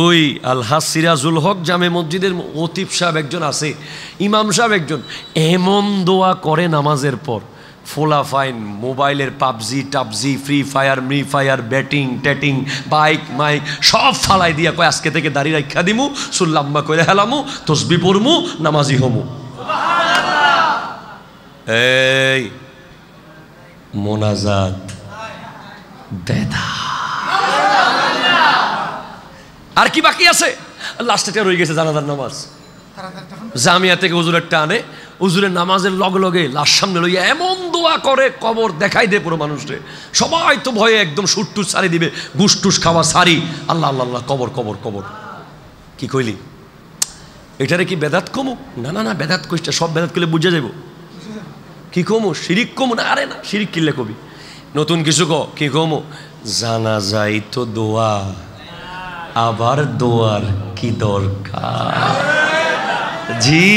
ওই আলহাজ সিরাজুল হক জামে মসজিদের খতিব সাহেব একজন আছে, ইমাম সাহেব একজন, এমন দোয়া করে নামাজের পর, ফোলাফাইন মোবাইলের পাবজি টাবজি ফ্রি ফায়ার মি ফায়ার ব্যাটিং ট্যাটিং বাইক মাইক সব ফালাই দিয়া কয় আজকে থেকে দাড়ি রাখা দিমু, সুল্লাম্মা করে হেলামু, তসবি পড়মু, নামাজি হমু। এই মোনাজাত বেদা। আর কি বাকি আছে? লাস্টে রয়ে গেছে জানাজার নামাজ। জামিয়া থেকে হুজুরেরটা আনে, হুজুরের নামাজের লগে লগে লাশ সামনে লইয়া এমন দোয়া করে কবর দেখাই দে পুরো মানুষরে। সবাই তো ভয়ে একদম সুটটুস সারি দিবে, গুসটুস খাওয়া সারি, আল্লাহ আল্লাহ আল্লাহ কবর কবর কবর। কি কইলি? এটারে কি বেদাত কমু? না না না, বেদাত কইটা সব বেদাত করলে বুঝে যাব। কি কমু? শিরিক কমু? না, আরে না, শিরিক কিনলে কবি নতুন কিছু কি কমু? জানা যাই তো দোয়া, আবার দোয়ার কি দরকার? জি,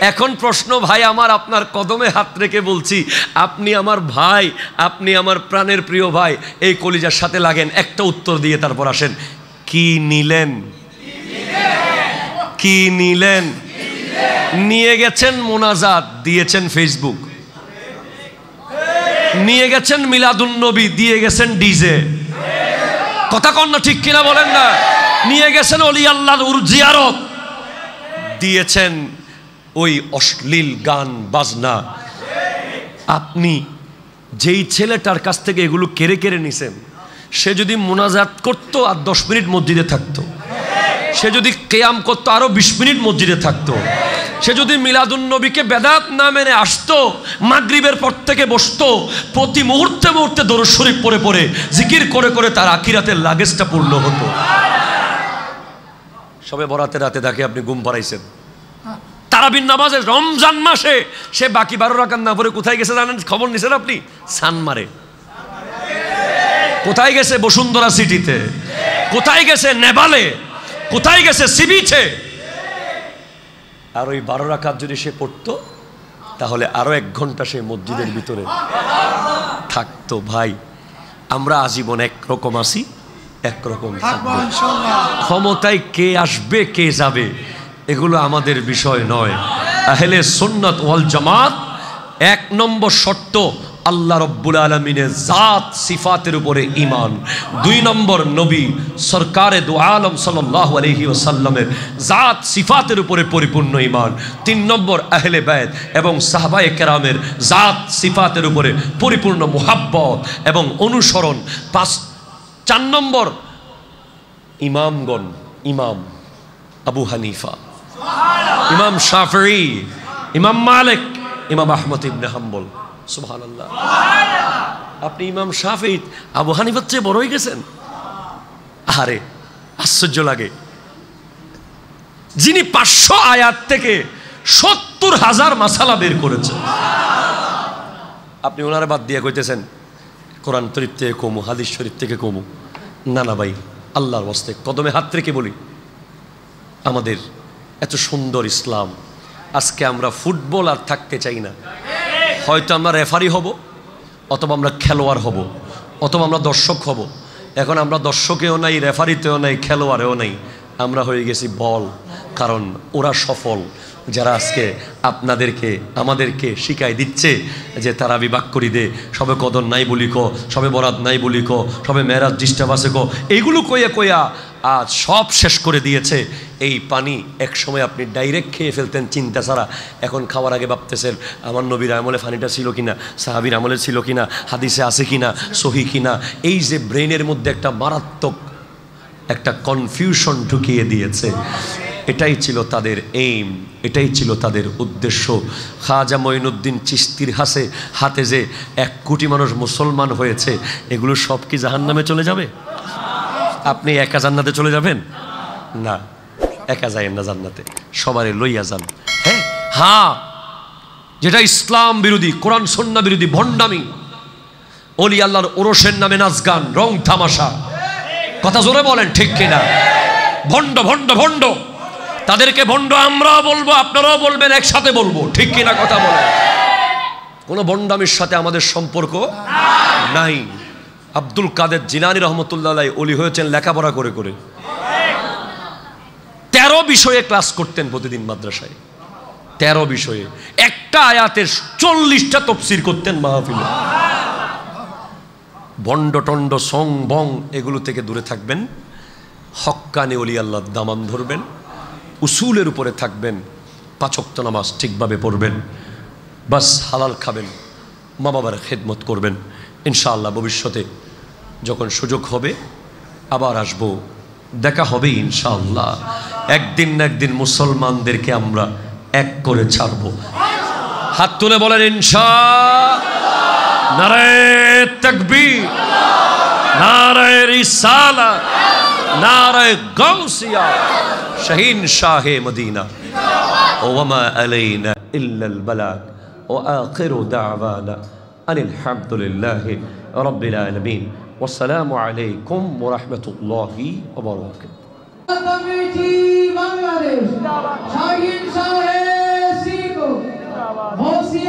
এখন প্রশ্ন ভাই আমার, আপনার কদমে হাত রেখে বলছি, আপনি আমার ভাই, আপনি আমার প্রাণের প্রিয় ভাই, এই কলিজার সাথে লাগেন, একটা উত্তর দিয়ে তারপর আসেন। কি নিলেন? কি নিলেন? নিয়ে গেছেন মোনাজাত, দিয়েছেন ফেসবুক, নিয়ে গেছেন মিলাদুন্নবী, দিয়ে গেছেন ডিজে। কথা কন না, ঠিক কিনা বলেন না? নিয়ে গেছেন অলি আল্লাহর জিয়ারত, দিয়েছেন ওই অশ্লীল গান বাজনা। আপনি যেই ছেলেটার কাছ থেকে এগুলো কেড়ে কেড়ে নিছেন, সে যদি মোনাজাত করতো আর 10 মিনিট মসজিদে থাকতো, সে যদি কেয়াম করতো আরো 20 মিনিট মসজিদে থাকতো, সে যদি মিলাদুন নবীকে বেদাত না মেনে আসতো, মাগরিবের পর থেকে বসতো, প্রতি মুহূর্তে মুহূর্তে দরুদ শরীফ পড়ে পড়ে জিকির করে করে তার আখিরাতের লাগেজটা পূর্ণ হতো। সবে বরাতের রাতে তাকে আপনি ঘুম পাড়াইছেন। তারাবির নামাজে রমজান মাসে সে বাকি 12 রাকাত না পড়ে কোথায় গেছে জানেন? খবর নিছেন আপনি? সানমারে। কোথায় গেছে? বসুন্ধরা সিটিতে। কোথায় গেছে? নেপালে। কোথায় গেছে? সি বিচে। আর ওই 12 রাকাত যদি সে পড়তো, তাহলে আরো 1 ঘন্টা সে মসজিদের ভিতরে থাকতো। ভাই, আমরা আজীবন একরকম আছি, একরকম থাকবো। ক্ষমতায় কে আসবে কে যাবে এগুলো আমাদের বিষয় নয়। আহলে সুন্নাত ওয়াল জামাত 1 নম্বর শর্ত আল্লাহ রব্বুল আলামিনের জাত সিফাতের উপরে ঈমান। 2 নম্বর নবী সরকারে দু আলম সাল্লাল্লাহু আলাইহি ওয়াসাল্লামের জাত সিফাতের উপরে পরিপূর্ণ ঈমান। 3 নম্বর আহলে বাইত এবং সাহাবায়ে কেরামের জাত সিফাতের উপরে পরিপূর্ণ মুহাব্বত এবং অনুসরণ। 4 নম্বর ইমামগণ, ইমাম আবু হানিফা, ইমাম শাফিঈ, ইমাম মালিক, ইমাম আহমদ ইবনে হাম্বল। সুবহানাল্লাহ। আপনি ইমাম শাফিঈ আবু হানিফার চেয়ে বড় হয়ে গেছেন। আরে আশ্চর্য লাগে, যিনি 500 আয়াত থেকে 70,000 মাসালা বের করেছেন, আপনি ওনারে বাদ দিয়ে কইতেছেন কোরআন শরীফ থেকে কমু, হাদিস শরীফ থেকে কমু। না না ভাই, আল্লাহর ওয়াস্তে কদমে হাত রেখে বলি, আমাদের এত সুন্দর ইসলাম, আজকে আমরা ফুটবল আর থাকতে চাই না। হয়তো আমরা রেফারি হব, অথবা আমরা খেলোয়াড় হব, অথবা আমরা দর্শক হব। এখন আমরা দর্শকেও নাই, রেফারিতেও নাই, খেলোয়াড়েও নাই, আমরা হয়ে গেছি বল। কারণ ওরা সফল, যারা আজকে আপনাদেরকে আমাদেরকে শিখাই দিচ্ছে যে তারা বিভাগ করি দে, সবে কদর নাই বলি কো, সবে বরাত নাই বলি কো, সবে মেরাজ ডিস্টার্ব আছে কো, এইগুলো কইয়া কইয়া আজ সব শেষ করে দিয়েছে। এই পানি এক সময় আপনি ডাইরেক্ট খেয়ে ফেলতেন চিন্তা ছাড়া, এখন খাওয়ার আগে ভাবতেছেন আমার নবীর আমলে পানিটা ছিল কিনা, সাহাবীর আমলে ছিল কিনা, হাদিসে আছে কিনা, সহি কিনা। এই যে ব্রেনের মধ্যে একটা মারাত্মক একটা কনফিউশন ঢুকিয়ে দিয়েছে, এটাই ছিল তাদের এইম, এটাই ছিল তাদের উদ্দেশ্য। খাজা মঈনুদ্দিন চিশতির হাতে যে 1 কোটি মানুষ মুসলমান হয়েছে, এগুলো সব কি জাহান্নামে চলে যাবে? আপনি একা জান্নাতে চলে যাবেন? না, একা যায়েন না জান্নাতে, সবারে লইয়া যান। হ্যাঁ, যেটা ইসলাম বিরোধী, কোরআন সুন্নাহ বিরোধী ভণ্ডামি, ওলি আল্লাহর ওরসের নামে নাচ গান, রং তামাশা, কথা জোরে বলেন ঠিক কিনা? ভণ্ড ভণ্ড ভণ্ড, তাদেরকে ভণ্ড আমরাও বলবো, আপনারাও বলবেন, একসাথে বলবো, ঠিক কিনা কথা বলেন? কোনো ভণ্ডামির সাথে আমাদের সম্পর্ক নাই। আব্দুল কাদের জিলানী রহমতুল্লাহ আলাইহি ওলি হয়েছেন লেখাপড়া করে করে। 13 বিষয়ে ক্লাস করতেন প্রতিদিন মাদ্রাসায়, 13 বিষয়ে, একটা আয়াতের 40টা তাফসীর করতেন মাহফিলে। ভণ্ড টন্ড সং বং এগুলো থেকে দূরে থাকবেন, হক্কানি ওলি আল্লাহর দামান ধরবেন, উসুলের উপরে থাকবেন, 5 ওয়াক্ত নামাজ ঠিকভাবে পড়বেন, বাস হালাল খাবেন, মা বাবার খেদমত করবেন। ইনশাআল্লাহ ভবিষ্যতে যখন সুযোগ হবে আবার আসবো, দেখা হবে ইনশাআল্লাহ। একদিন না একদিন মুসলমানদেরকে আমরা এক করে ছাড়বো। হাত তুলে বলেন ইনশাআল্লাহ। নারায়ে তাকবীর, নারায়ে রিসালাত, নারায়ে গাউসিয়া, শাহীন শাহে মদিনা। ওয়া মা আলাইনা ইল্লাল বালাগ ওয়া আখিরু দাওয়ানা আনিল হামদুলিল্লাহি রাব্বিল আলামিন। ওয়াসসালামু আলাইকুম ওয়া রাহমাতুল্লাহি ওয়া বারাকাতুহু। কমিটি বাংলাদেশ, শাহীন শাহে সিকো।